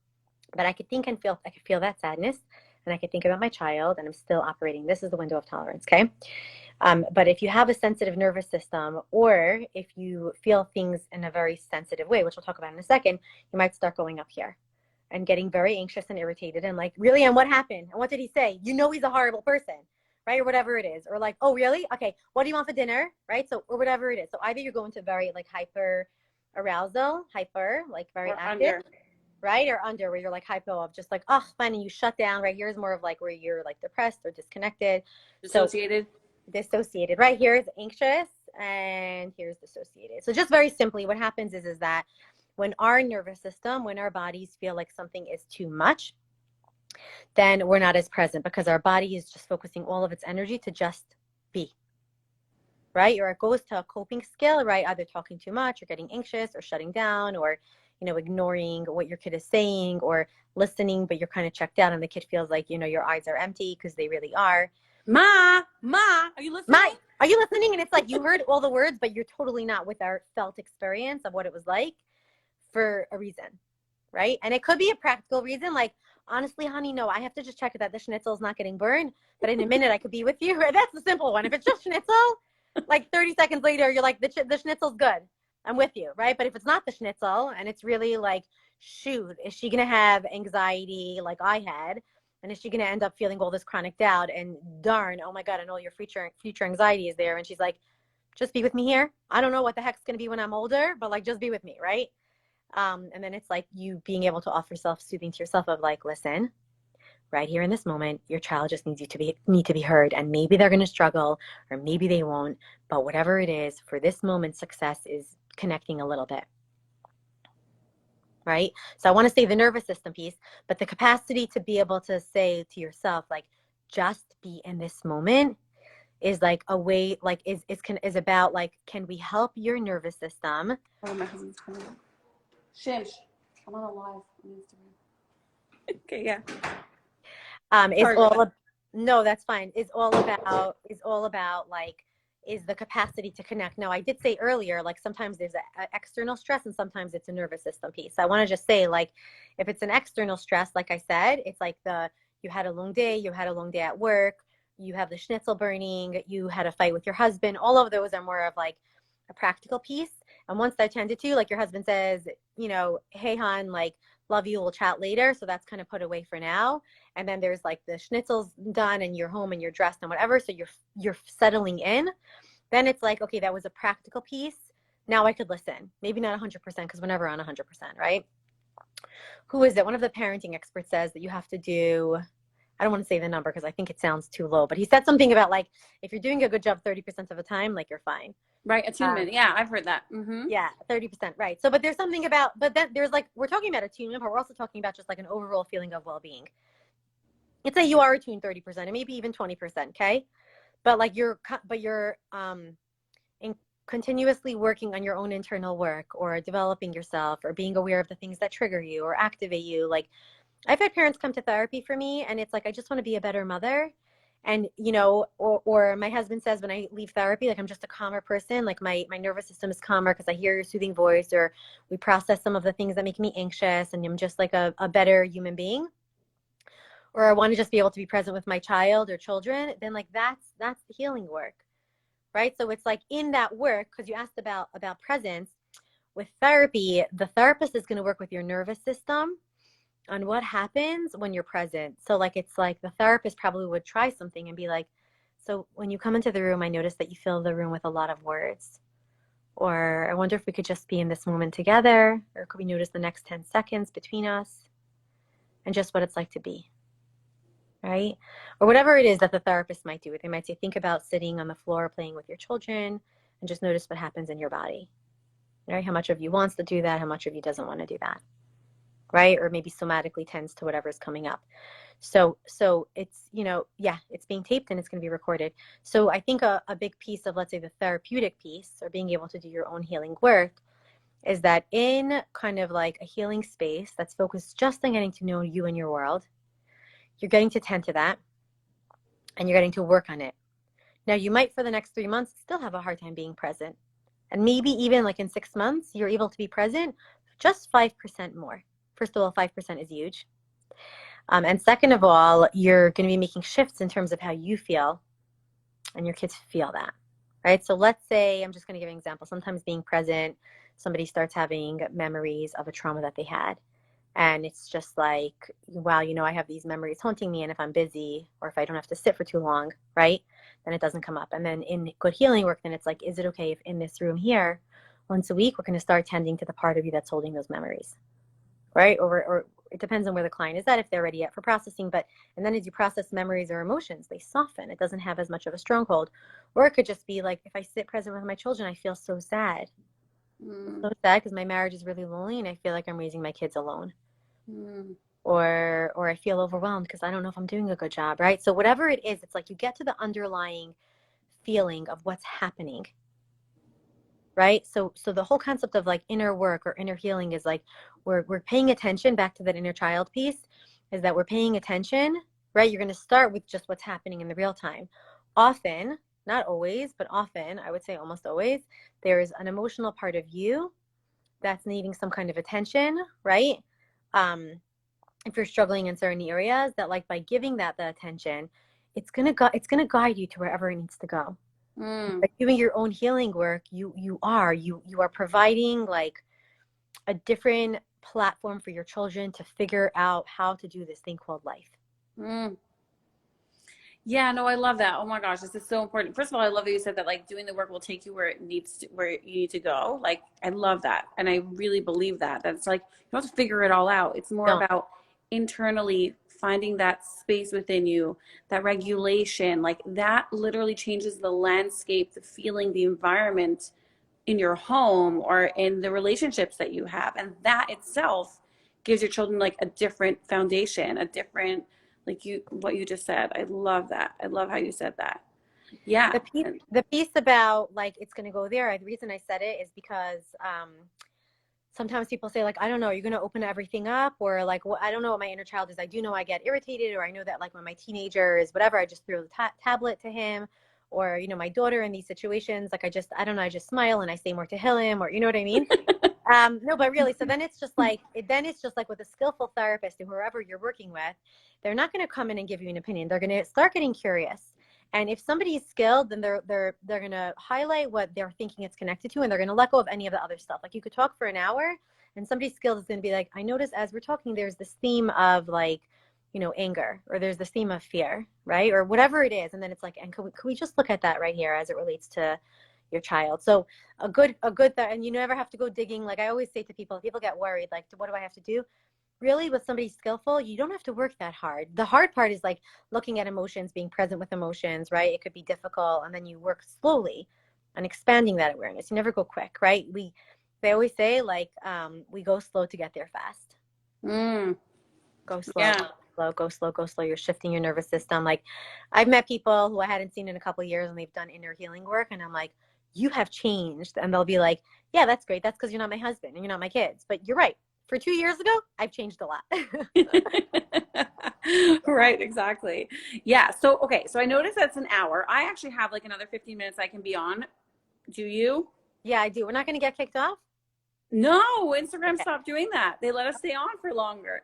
But I could think and feel, I could feel that sadness and I could think about my child and I'm still operating. This is the window of tolerance. Okay. But if you have a sensitive nervous system or if you feel things in a very sensitive way, which we'll talk about in a second, you might start going up here and getting very anxious and irritated and like, really? And what happened? And what did he say? You know, he's a horrible person, right? Or whatever it is. Or like, oh, really? Okay. What do you want for dinner? Right. So, or whatever it is. So either you're going to very like hyper arousal, hyper, like very Or active, under. right? Or under where you're like hypo of just like, oh, fine. And you shut down, right? Here's more of like where you're like depressed or disconnected. Dissociated. So dissociated, right? Here's anxious and here's dissociated. So just very simply what happens is that when our nervous system, when our bodies feel like something is too much, then we're not as present because our body is just focusing all of its energy to just be, right? Or it goes to a coping skill, right? Either talking too much or getting anxious or shutting down or, you know, ignoring what your kid is saying or listening, but you're kind of checked out and the kid feels like, you know, your eyes are empty because they really are. Ma, are you listening? Are you listening? And it's like you heard all the words, but you're totally not with our felt experience of what it was like for a reason, right? And it could be a practical reason, like, honestly, honey, no, I have to just check that the schnitzel is not getting burned, but in a minute I could be with you. That's the simple one. If it's just schnitzel, like 30 seconds later, you're like, the schnitzel's good. I'm with you, right? But if it's not the schnitzel and it's really like, shoot, is she going to have anxiety like I had? And is she going to end up feeling all this chronic doubt? And darn, oh my God, and all your future anxiety is there. And she's like, just be with me here. I don't know what the heck's going to be when I'm older, but like, just be with me, right? And then it's like you being able to offer self-soothing to yourself of like, listen, right here in this moment, your child just needs need to be heard. And maybe they're going to struggle or maybe they won't. But whatever it is, for this moment, success is connecting a little bit. Right? So I want to say the nervous system piece, but the capacity to be able to say to yourself, like, just be in this moment is like a way, like is about like, can we help your nervous system? Oh, my husband's coming. Shish, I'm on a live on Instagram. Okay, yeah. No, that's fine. Is all about like, is the capacity to connect. Now, I did say earlier, like sometimes there's an external stress and sometimes it's a nervous system piece. I want to just say, like, if it's an external stress, like I said, it's like you had a long day at work, you have the schnitzel burning, you had a fight with your husband. All of those are more of like a practical piece. And once they're tended to, like your husband says, you know, hey, hon, like, love you, we'll chat later. So that's kind of put away for now. And then there's like the schnitzel's done and you're home and you're dressed and whatever. So you're settling in. Then it's like, okay, that was a practical piece. Now I could listen. Maybe not 100% because we're never on 100%, right? Who is it? One of the parenting experts says that you have to do I don't want to say the number because I think it sounds too low, but he said something about like, if you're doing a good job 30% of the time, like you're fine. Right. Um, Attunement. Yeah, I've heard that. Mm-hmm. yeah, 30%. Right. So, but there's something about, but then there's like, we're talking about attunement, but we're also talking about just like an overall feeling of well-being. Let's say you are attuned 30% and maybe even 20%. Okay. But like you're in continuously working on your own internal work or developing yourself or being aware of the things that trigger you or activate you. Like I've had parents come to therapy for me and it's like, I just want to be a better mother. And, you know, or my husband says when I leave therapy, like I'm just a calmer person, like my nervous system is calmer because I hear your soothing voice, or we process some of the things that make me anxious and I'm just like a better human being. Or I want to just be able to be present with my child or children, then like that's the healing work. Right. So it's like in that work, because you asked about presence, with therapy, the therapist is going to work with your nervous system on what happens when you're present. So like it's like the therapist probably would try something and be like, so when you come into the room, I notice that you fill the room with a lot of words. Or I wonder if we could just be in this moment together, or could we notice the next 10 seconds between us and just what it's like to be, right? Or whatever it is that the therapist might do. They might say, think about sitting on the floor playing with your children and just notice what happens in your body, right? How much of you wants to do that? How much of you doesn't want to do that? Right? Or maybe somatically tends to whatever's coming up. So it's, you know, yeah, it's being taped and it's going to be recorded. So I think a big piece of, let's say, the therapeutic piece or being able to do your own healing work is that in kind of like a healing space that's focused just on getting to know you and your world, you're getting to tend to that and you're getting to work on it. Now, you might for the next 3 months still have a hard time being present. And maybe even like in 6 months, you're able to be present just 5% more. First of all, 5% is huge. And second of all, you're going to be making shifts in terms of how you feel and your kids feel that, right? So let's say, I'm just going to give an example. Sometimes being present, somebody starts having memories of a trauma that they had. And it's just like, wow, you know, I have these memories haunting me. And if I'm busy or if I don't have to sit for too long, right, then it doesn't come up. And then in good healing work, then it's like, is it okay if in this room here, once a week, we're going to start tending to the part of you that's holding those memories, right? Or it depends on where the client is at, if they're ready yet for processing. But, and then as you process memories or emotions, they soften. It doesn't have as much of a stronghold. Or it could just be like, if I sit present with my children, I feel so sad. So sad because my marriage is really lonely and I feel like I'm raising my kids alone. Mm. Or I feel overwhelmed because I don't know if I'm doing a good job, right? So whatever it is, it's like you get to the underlying feeling of what's happening, right? So the whole concept of like inner work or inner healing is like we're paying attention back to that inner child piece, is that we're paying attention, right? You're going to start with just what's happening in the real time. Often, not always, but often, I would say almost always, there is an emotional part of you that's needing some kind of attention, right? If you're struggling in certain areas, that like by giving that the attention, it's gonna guide you to wherever it needs to go. Mm. By doing your own healing work, you are providing like a different platform for your children to figure out how to do this thing called life. Mm. Yeah, no, I love that. Oh my gosh, this is so important. First of all, I love that you said that like doing the work will take you where it needs to, where you need to go. Like, I love that. And I really believe that. That's like you don't have to figure it all out. It's more Don't. about internally finding that space within you, that regulation. Like that literally changes the landscape, the feeling, the environment in your home or in the relationships that you have. And that itself gives your children like a different foundation, a different, like you, what you just said. I love that. I love how you said that. Yeah. And The piece about like it's gonna go there. The reason I said it is because sometimes people say like, I don't know, you're going to open everything up, or like, well, I don't know what my inner child is. I do know I get irritated, or I know that like when my teenager is whatever, I just throw the tablet to him, or, you know, my daughter in these situations, like I don't know, I just smile and I say more to him, or, you know what I mean? No, but really, so then it's just like, with a skillful therapist or whoever you're working with, they're not going to come in and give you an opinion. They're going to start getting curious. And if somebody is skilled, then they're going to highlight what they're thinking it's connected to, and they're going to let go of any of the other stuff. Like you could talk for an hour, and somebody skilled is going to be like, I notice as we're talking, there's this theme of like, you know, anger, or there's this theme of fear, right? Or whatever it is. And then it's like, and could we just look at that right here as it relates to your child? So and you never have to go digging. Like I always say to people get worried, like, what do I have to do? really with somebody skillful, you don't have to work that hard. The hard part is like looking at emotions, being present with emotions, right? It could be difficult, and then you work slowly on expanding that awareness. You never go quick, right? They always say like we go slow to get there fast. Mm, Go slow, yeah. slow, go slow, go slow. You're shifting your nervous system. Like I've met people who I hadn't seen in a couple of years, and they've done inner healing work, and I'm like, you have changed. And they'll be like, yeah, that's great. That's because you're not my husband and you're not my kids. But you're right. For 2 years ago, I've changed a lot. Right, exactly. Yeah. So, okay. So I noticed that's an hour. I actually have like another 15 minutes I can be on. Do you? Yeah, I do. We're not going to get kicked off. No, Instagram Okay. stopped doing that. They let us stay on for longer.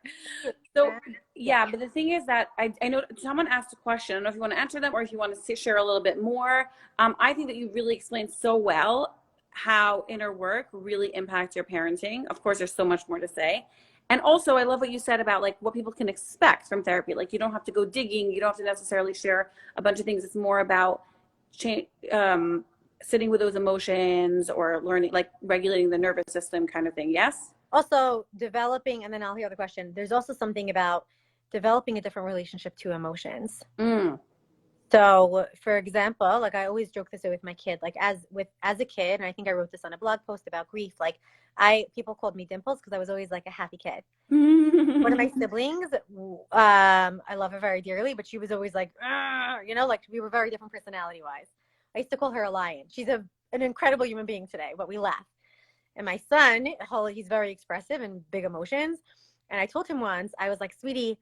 So, Yeah. yeah, but the thing is that I know someone asked a question. I don't know if you want to answer them or if you want to share a little bit more. I think that you really explained so well how inner work really impacts your parenting. Of course, there's so much more to say. And also, I love what you said about like what people can expect from therapy. Like you don't have to go digging. You don't have to necessarily share a bunch of things. It's more about change, sitting with those emotions or learning, like regulating the nervous system kind of thing. Yes? Also, developing, and then I'll hear the question. There's also something about developing a different relationship to emotions. Mm. So, for example, like I always joke this way with my kid, like as a kid, and I think I wrote this on a blog post about grief. Like people called me Dimples because I was always like a happy kid. One of my siblings, I love her very dearly, but she was always like, like we were very different personality wise. I used to call her a lion. She's an incredible human being today, but we laugh. And my son, he's very expressive and big emotions. And I told him once, I was like, sweetie,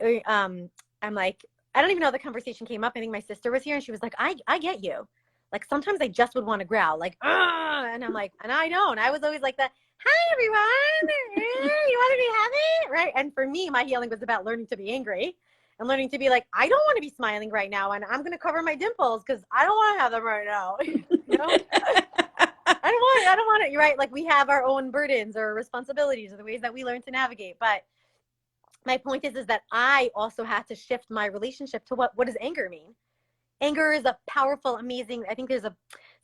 I'm like, I don't even know how the conversation came up. I think my sister was here and she was like, I get you. Like sometimes I just would want to growl, like, and I'm like, and I don't. I was always like that. Hi everyone, you want to be happy, right? And for me, my healing was about learning to be angry and learning to be like, I don't want to be smiling right now, and I'm gonna cover my dimples because I don't want to have them right now. You know, I don't want it. You're right. Like we have our own burdens or responsibilities or the ways that we learn to navigate, but my point is that I also had to shift my relationship to what does anger mean? Anger is a powerful, amazing. I think there's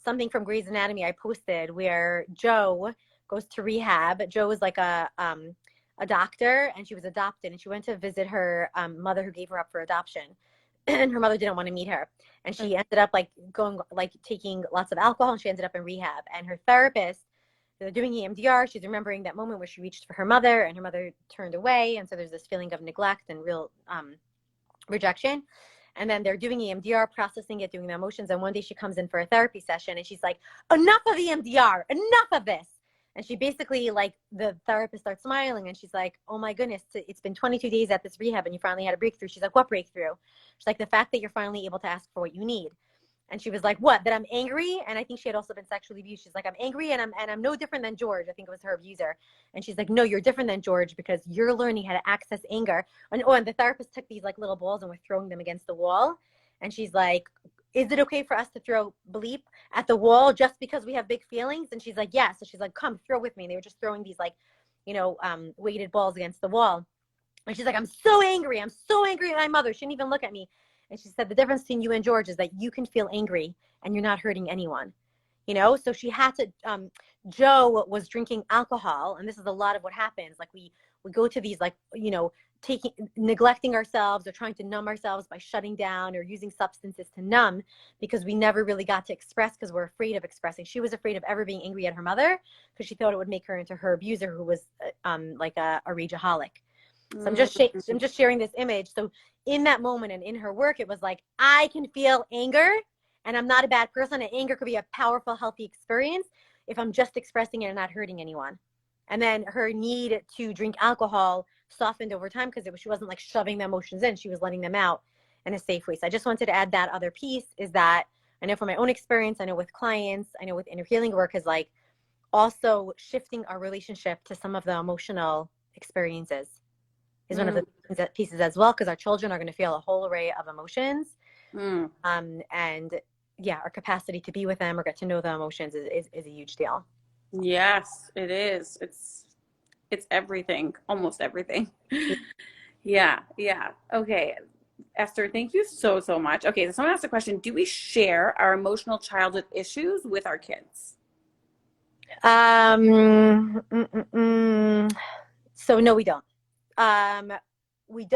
something from Grey's Anatomy I posted where Joe goes to rehab. Joe was like a doctor, and she was adopted, and she went to visit her mother who gave her up for adoption, and her mother didn't want to meet her, and she ended up like taking lots of alcohol, and she ended up in rehab. And her therapist, they're doing EMDR. She's remembering that moment where she reached for her mother and her mother turned away. And so there's this feeling of neglect and real rejection. And then they're doing EMDR, processing it, doing the emotions. And one day she comes in for a therapy session and she's like, enough of EMDR, enough of this. And she basically, like, the therapist starts smiling and she's like, oh my goodness, it's been 22 days at this rehab and you finally had a breakthrough. She's like, what breakthrough? She's like, the fact that you're finally able to ask for what you need. And she was like, what, that I'm angry? And I think she had also been sexually abused. She's like, I'm angry and I'm no different than George. I think it was her abuser. And she's like, no, you're different than George because you're learning how to access anger. And the therapist took these like little balls and was throwing them against the wall. And she's like, is it okay for us to throw bleep at the wall just because we have big feelings? And she's like, yeah. So she's like, come throw with me. And they were just throwing these like, weighted balls against the wall. And she's like, I'm so angry. I'm so angry at my mother. She didn't even look at me. And she said, the difference between you and George is that you can feel angry and you're not hurting anyone, So she had to, Joe was drinking alcohol. And this is a lot of what happens. Like we go to these, like, neglecting ourselves or trying to numb ourselves by shutting down or using substances to numb because we never really got to express because we're afraid of expressing. She was afraid of ever being angry at her mother because she thought it would make her into her abuser who was like a rageaholic. So I'm just sharing this image. So in that moment and in her work, it was like, I can feel anger and I'm not a bad person. And anger could be a powerful, healthy experience if I'm just expressing it and not hurting anyone. And then her need to drink alcohol softened over time because she wasn't like shoving the emotions in. She was letting them out in a safe way. So I just wanted to add that other piece is that I know from my own experience, I know with clients, I know with inner healing work is like also shifting our relationship to some of the emotional experiences is one of the pieces as well, because our children are going to feel a whole array of emotions. And yeah, our capacity to be with them or get to know the emotions is a huge deal. Yes, it is. It's everything, almost everything. Yeah, yeah. Okay. Esther, thank you so, so much. Okay, so someone asked a question. Do we share our emotional childhood issues with our kids? So no, we don't. Um,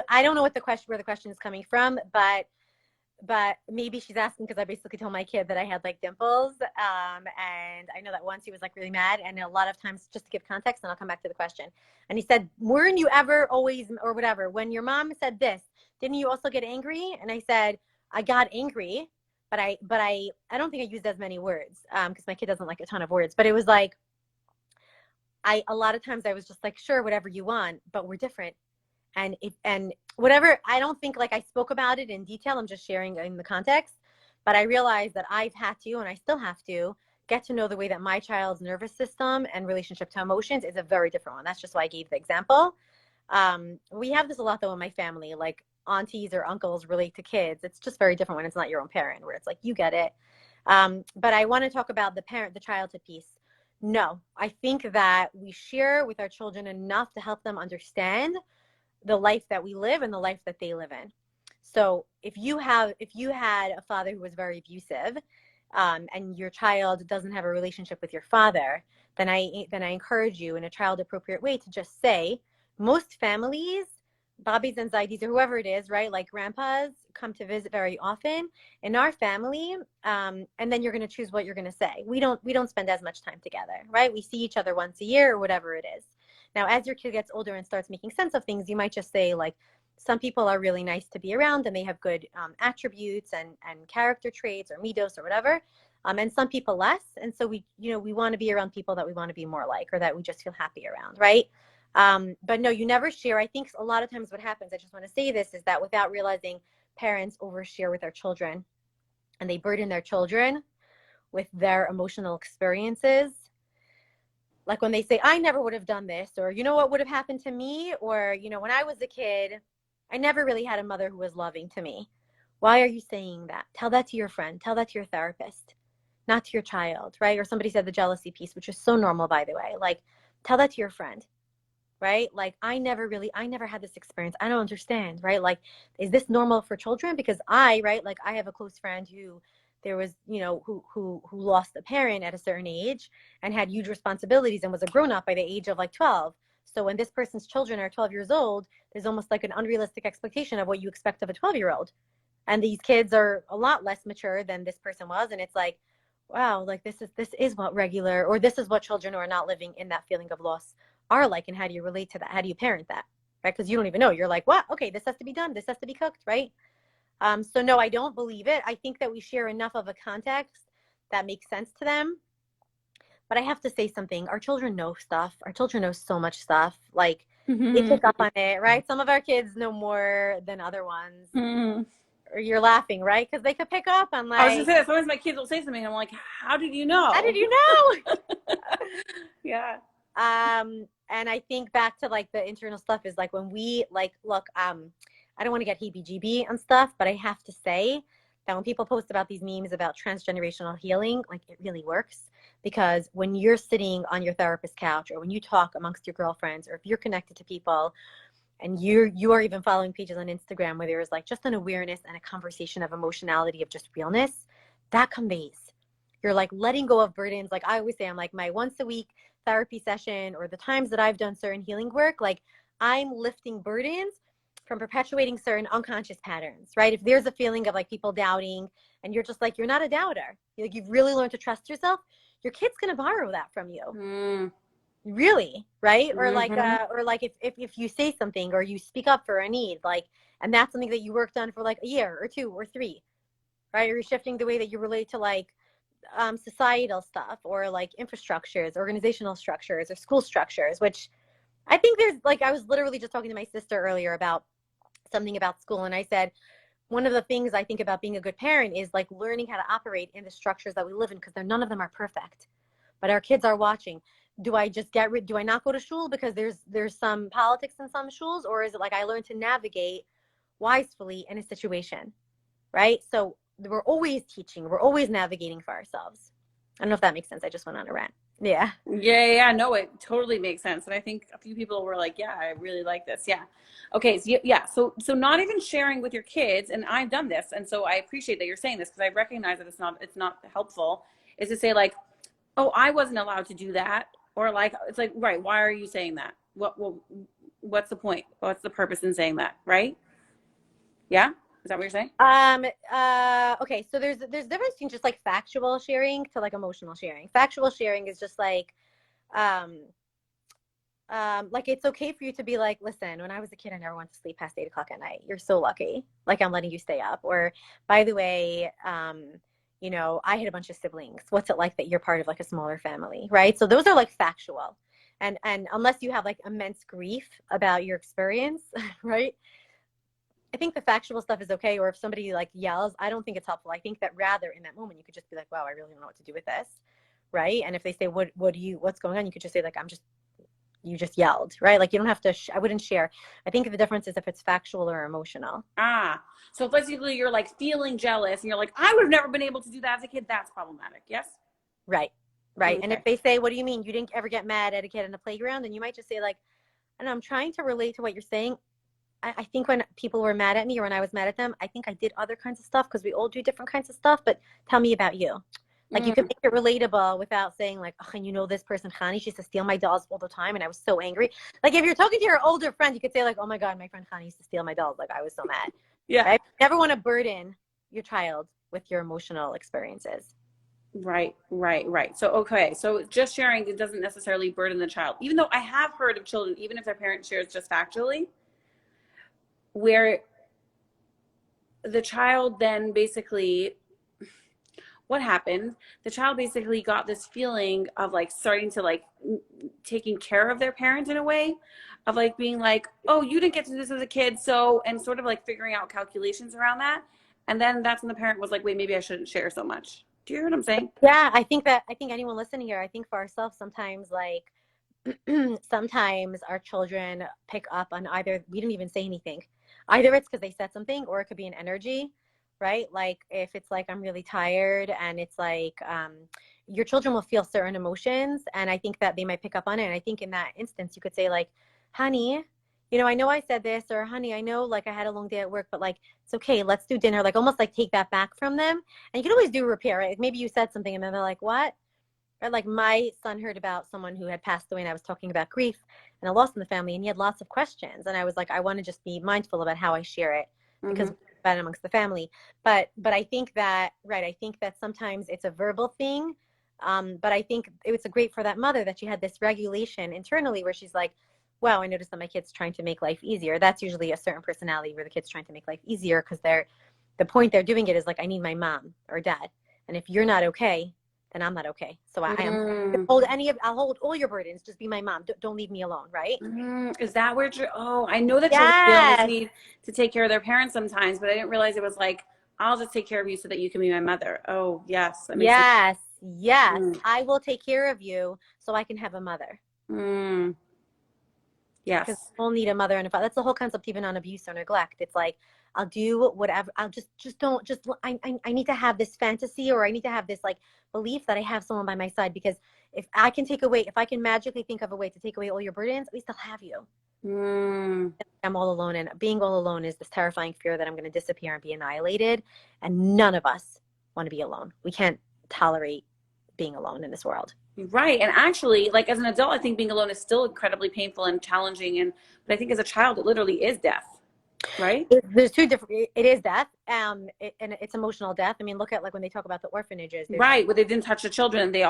I don't know what where the question is coming from, but maybe she's asking because I basically told my kid that I had like dimples. And I know that once he was like really mad, and a lot of times, just to give context, and I'll come back to the question. And he said, weren't you ever always, or whatever, when your mom said this, didn't you also get angry? And I said, I got angry, but I don't think I used as many words, because my kid doesn't like a ton of words, but it was like, a lot of times I was just like, sure, whatever you want, but we're different. And whatever, I don't think like I spoke about it in detail. I'm just sharing in the context, but I realized that I've had to, and I still have to, get to know the way that my child's nervous system and relationship to emotions is a very different one. That's just why I gave the example. We have this a lot though in my family, like aunties or uncles relate to kids. It's just very different when it's not your own parent, where it's like, you get it. But I want to talk about the childhood piece. No, I think that we share with our children enough to help them understand the life that we live and the life that they live in. So if you had a father who was very abusive, and your child doesn't have a relationship with your father, then I encourage you in a child appropriate way to just say, most families, Bobbies and Zaidis or whoever it is, right? Like grandpas come to visit very often in our family. And then you're going to choose what you're going to say. We don't spend as much time together, right? We see each other once a year or whatever it is. Now, as your kid gets older and starts making sense of things, you might just say like, some people are really nice to be around and they have good attributes and character traits or midos or whatever. And some people less. And so we want to be around people that we want to be more like, or that we just feel happy around, right? But no, you never share. I think a lot of times what happens, I just want to say this, is that without realizing, parents overshare with their children and they burden their children with their emotional experiences. Like when they say, I never would have done this, or, you know what would have happened to me? Or, when I was a kid, I never really had a mother who was loving to me. Why are you saying that? Tell that to your friend. Tell that to your therapist, not to your child, right? Or somebody said the jealousy piece, which is so normal, by the way. Like, tell that to your friend, right? Like, I never had this experience. I don't understand, right? Like, is this normal for children? Because I have a close friend who there was, who lost a parent at a certain age and had huge responsibilities and was a grown up by the age of like 12. So when this person's children are 12 years old, there's almost like an unrealistic expectation of what you expect of a 12-year-old. And these kids are a lot less mature than this person was. And it's like, wow, like this is what regular, or this is what children who are not living in that feeling of loss are like. And how do you relate to that? How do you parent that? Right? Because you don't even know. You're like, what? Okay, this has to be done. This has to be cooked, right? So no, I don't believe it. I think that we share enough of a context that makes sense to them. But I have to say something. Our children know stuff. Our children know so much stuff. Like, they pick up on it, right? Some of our kids know more than other ones. Or you're laughing, right? Because they could pick up on I was just like, saying that sometimes my kids will say something and I'm like, how did you know? how did you know? Yeah. And I think back to like the internal stuff is like when we like, look, I don't want to get heebie-jeebie and stuff, but I have to say that when people post about these memes about transgenerational healing, like it really works. Because when you're sitting on your therapist couch, or when you talk amongst your girlfriends, or if you're connected to people and you are even following pages on Instagram where there's like just an awareness and a conversation of emotionality, of just realness, that conveys. You're like letting go of burdens. Like I always say, I'm like, my once a week therapy session, or the times that I've done certain healing work, like I'm lifting burdens from perpetuating certain unconscious patterns, right? If there's a feeling of like people doubting and you're just like, you're not a doubter, like you've really learned to trust yourself, your kid's going to borrow that from you. Really, right? Or like if you say something or you speak up for a need, like, and that's something that you worked on for like a year or 2 or 3, right? Or you're shifting the way that you relate to like societal stuff, or like infrastructures, organizational structures, or school structures, which I think there's like, I was literally just talking to my sister earlier about something about school, and I said, one of the things I think about being a good parent is like learning how to operate in the structures that we live in, because none of them are perfect, but our kids are watching. Do I just do I not go to school because there's some politics in some schools, or is it like I learn to navigate wisely in a situation, right? So we're always teaching, we're always navigating for ourselves. I don't know if that makes sense. I just went on a rant. Yeah. Yeah. No, it totally makes sense. And I think a few people were like, yeah, I really like this. Yeah. Okay. So yeah. So not even sharing with your kids, and I've done this. And so I appreciate that you're saying this, because I recognize that it's not helpful, is to say like, oh, I wasn't allowed to do that. Or like, it's like, right. Why are you saying that? what's the point? What's the purpose in saying that, right? Yeah? Is that what you're saying? Okay, so there's difference between just like factual sharing to like emotional sharing. Factual sharing is just um like it's okay for you to be like, listen, when I was a kid, I never went to sleep past 8 o'clock at night. You're so lucky. Like I'm letting you stay up. Or by the way, you know, I had a bunch of siblings. What's it like that you're part of like a smaller family, right? So those are like factual. And unless you have like immense grief about your experience, right? I think the factual stuff is okay. Or if somebody like yells, I don't think it's helpful. I think that rather in that moment, you could just be like, wow, I really don't know what to do with this. Right. And if they say, what's going on? You could just say like, you just yelled, right? Like you don't have to, I wouldn't share. I think the difference is if it's factual or emotional. Ah, so basically you're like feeling jealous and you're like, I would have never been able to do that as a kid. That's problematic. Yes? Right. Right. And if Okay. they say, what do you mean? You didn't ever get mad at a kid in the playground? Then you might just say like, and I'm trying to relate to what you're saying. I think when people were mad at me or when I was mad at them, I think I did other kinds of stuff because we all do different kinds of stuff. But tell me about you. Like you can Mm, make it relatable without saying like, oh, and you know this person, Khani, she used to steal my dolls all the time, and I was so angry. Like if you're talking to your older friend, you could say like, oh my god, my friend Khani used to steal my dolls. Like I was so mad. yeah. Right? Never want to burden your child with your emotional experiences. Right, right, right. So, okay. So just sharing, it doesn't necessarily burden the child. Even though I have heard of children, even if their parent shares just factually, where the child then basically, what happened? The child basically got this feeling of like starting to like taking care of their parent in a way of like being like, oh, you didn't get to do this as a kid. So, and sort of like figuring out calculations around that. And then that's when the parent was like, wait, maybe I shouldn't share so much. Do you hear what I'm saying? Yeah, I think anyone listening here, I think for ourselves sometimes like sometimes our children pick up on either we didn't even say anything. Either it's because they said something or it could be an energy, right? Like if it's like I'm really tired and it's like your children will feel certain emotions and I think that they might pick up on it. And I think in that instance you could say like, honey, you know, I know I said this or honey, I know like I had a long day at work, but like it's okay, let's do dinner. Like almost like take that back from them. And you can always do repair, right? Maybe you said something and then they're like, what? Or like my son heard about someone who had passed away and I was talking about grief and a loss in the family and he had lots of questions and I was like I want to just be mindful about how I share it because Mm-hmm. we're about it amongst the family. But I think that right, I think that sometimes it's a verbal thing. But I think it was great for that mother that she had this regulation internally where she's like, wow, I noticed that my kid's trying to make life easier. That's usually a certain personality where the kid's trying to make life easier because the point they're doing it is like I need my mom or dad. And if you're not okay, then I'm not okay. So I am Mm. I'll hold all your burdens. Just be my mom. Don't leave me alone. Right. Is that where, oh, I know that children feel this Yes. need to take care of their parents sometimes, but I didn't realize it was like, I'll just take care of you so that you can be my mother. Oh, yes. That makes sense. Yes. Yes. Mm, I will take care of you so I can have a mother. mm, Because yes. we all need a mother and a father. That's the whole concept even on abuse or neglect. It's like I'll do whatever. I'll just don't just I need to have this fantasy or I need to have this like belief that I have someone by my side because if I can magically think of a way to take away all your burdens, at least I'll have you. Mm, I'm all alone, and being all alone is this terrifying fear that I'm going to disappear and be annihilated. And none of us want to be alone. We can't tolerate being alone in this world. right. And actually, like as an adult, I think being alone is still incredibly painful and challenging. But I think as a child, it literally is death, right? There's two different. It is death, and it's emotional death. I mean, look at like when they talk about the orphanages. There's Right. Where they didn't touch the children, they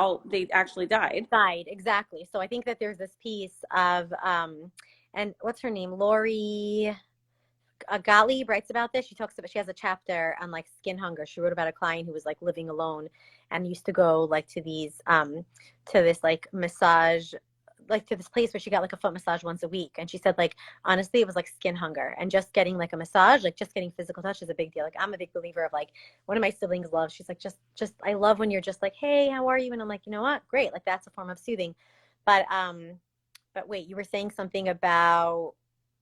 actually died. died exactly. So I think that there's this piece of and what's her name, Lori Gottlieb writes about this. She has a chapter on like skin hunger. She wrote about a client who was like living alone and used to go like to these to this like massage like to this place where she got like a foot massage once a week. And she said like honestly it was like skin hunger and just getting like a massage, like just getting physical touch is a big deal. Like I'm a big believer of like one of my siblings loves, she's like just I love when you're just like, hey, how are you? And I'm like, you know what? Great. Like that's a form of soothing. But wait, you were saying something about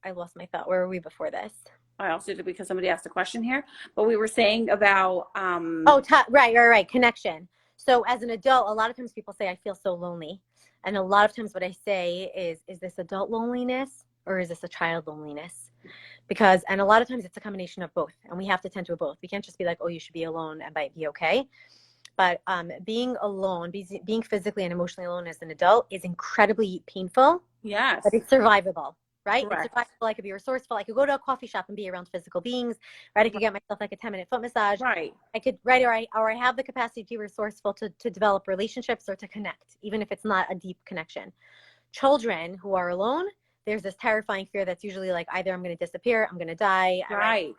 I lost my thought. Where were we before this? I also did because somebody asked a question here, but we were saying about Oh, right. Connection. So as an adult, a lot of times people say, I feel so lonely. And a lot of times what I say is this adult loneliness or is this a child loneliness? Because, and a lot of times it's a combination of both. And we have to tend to both. We can't just be like, oh, you should be alone and be okay. But being alone, being physically and emotionally alone as an adult is incredibly painful, yes. but it's survivable. right? It's Correct. survivable. I could be resourceful. I could go to a coffee shop and be around physical beings, right? I could get myself like a 10-minute foot massage. Right. I could, right? Or I have the capacity to be resourceful to develop relationships or to connect, even if it's not a deep connection. Children who are alone, there's this terrifying fear that's usually like either I'm going to disappear, I'm going to die, right? Right.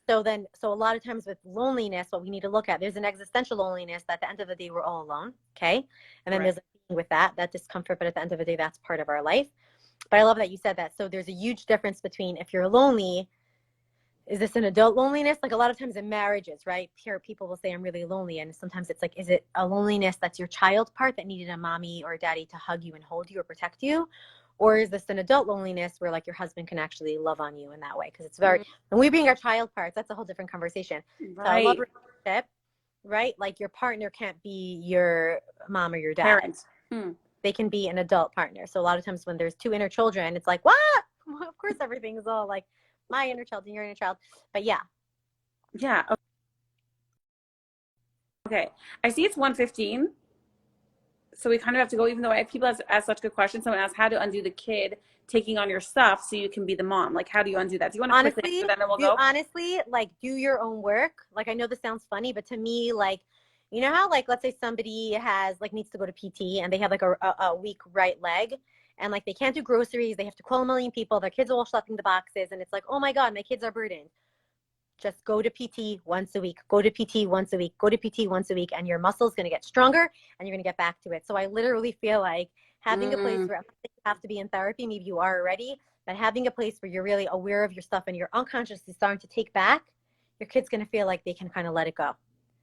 So a lot of times with loneliness, what we need to look at, there's an existential loneliness that at the end of the day, we're all alone. Okay. And then there's with that discomfort, but at the end of the day, that's part of our life. But I love that you said that. So there's a huge difference between if you're lonely, is this an adult loneliness? Like a lot of times in marriages, right? Here people will say, I'm really lonely. And sometimes it's like, is it a loneliness that's your child part that needed a mommy or a daddy to hug you and hold you or protect you? Or is this an adult loneliness where like your husband can actually love on you in that way? Because it's very, when we bring our child parts, that's a whole different conversation. Right. So a love relationship, right? Like your partner can't be your mom or your dad. Parents. They can be an adult partner. So a lot of times when there's two inner children, it's like, what? Well, of course, everything is all like my inner child and your inner child. But yeah. Yeah. Okay. I see it's 1:15. So we kind of have to go, even though I have people ask such good questions. Someone asked how to undo the kid taking on your stuff so you can be the mom. Like, how do you undo that? Do you want to quickly answer that and then we'll go? Honestly, like, do your own work. Like, I know this sounds funny, but to me, like, you know how, like, let's say somebody has, like, needs to go to PT and they have, like, a weak right leg and, like, they can't do groceries. They have to call a million people. Their kids are all schlepping the boxes. And it's like, oh, my God, my kids are burdened. Just go to PT once a week, go to PT once a week, go to PT once a week, and your muscle's going to get stronger and you're going to get back to it. So I literally feel like having a place where you have to be in therapy, maybe you are already, but having a place where you're really aware of your stuff and you're unconsciously starting to take back, your kid's going to feel like they can kind of let it go.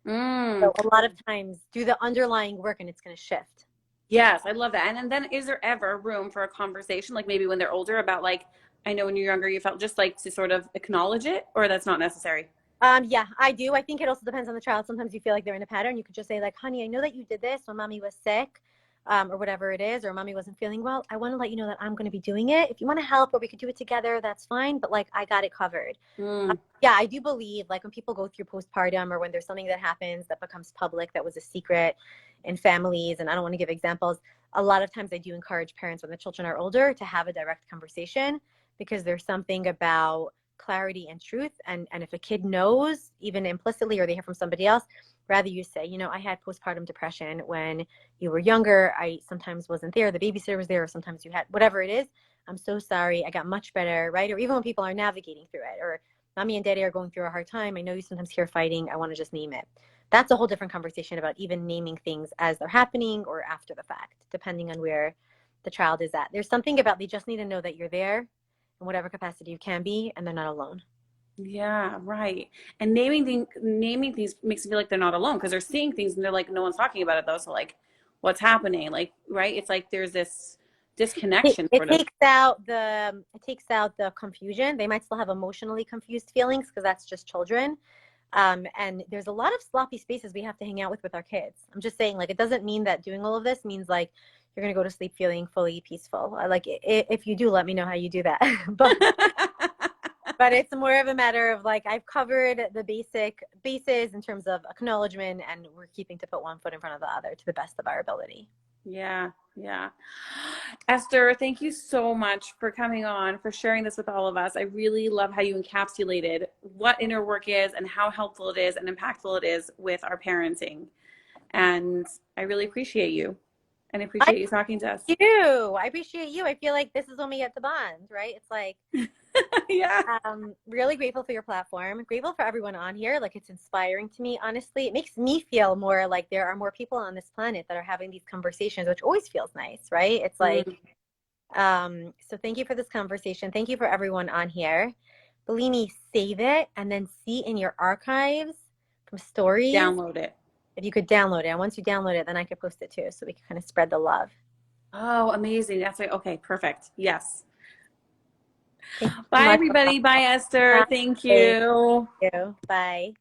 So a lot of times do the underlying work and it's going to shift. Yes, I love that. And then is there ever room for a conversation, like maybe when they're older, about like, I know when you're younger, you felt just like to sort of acknowledge it, or that's not necessary? Yeah, I do. I think it also depends on the child. Sometimes you feel like they're in a pattern. You could just say like, honey, I know that you did this when mommy was sick, or whatever it is, or mommy wasn't feeling well. I want to let you know that I'm going to be doing it. If you want to help or we could do it together, that's fine. But like, I got it covered. Yeah, I do believe like when people go through postpartum or when there's something that happens that becomes public, that was a secret in families, and I don't want to give examples. A lot of times I do encourage parents when the children are older to have a direct conversation because there's something about clarity and truth. And if a kid knows, even implicitly, or they hear from somebody else, rather you say, you know, I had postpartum depression when you were younger. I sometimes wasn't there. The babysitter was there, or sometimes you had whatever it is. I'm so sorry. I got much better, right? Or even when people are navigating through it, or mommy and daddy are going through a hard time. I know you sometimes hear fighting. I want to just name it. That's a whole different conversation about even naming things as they're happening or after the fact, depending on where the child is at. There's something about they just need to know that you're there in whatever capacity you can be, and they're not alone. Yeah, right. And naming things makes me feel like they're not alone because they're seeing things and they're like, no one's talking about it though. So like, what's happening? Like, right? It's like there's this disconnection It sort of. takes out the confusion. They might still have emotionally confused feelings because that's just children. And there's a lot of sloppy spaces we have to hang out with our kids. I'm just saying, like, it doesn't mean that doing all of this means like you're gonna go to sleep feeling fully peaceful. Like, if you do, let me know how you do that. But it's more of a matter of like I've covered the basic bases in terms of acknowledgement, and we're keeping to put one foot in front of the other to the best of our ability. Yeah, yeah. Esther, thank you so much for coming on, for sharing this with all of us. I really love how you encapsulated what inner work is and how helpful it is and impactful it is with our parenting. And I really appreciate you and appreciate you talking to us. I appreciate you. I feel like this is when we get to bond, right? It's like, yeah. Really grateful for your platform. Grateful for everyone on here. Like, it's inspiring to me, honestly. It makes me feel more like there are more people on this planet that are having these conversations, which always feels nice, right? It's like, so thank you for this conversation. Thank you for everyone on here. Blimi, save it and then see in your archives from stories. Download it. If you could download it. And once you download it, then I could post it too. So we can kind of spread the love. Oh, amazing. That's like, okay, perfect. Yes. Thank you so Bye, much. everybody. Bye, Esther. Thank you. Thank you. Bye.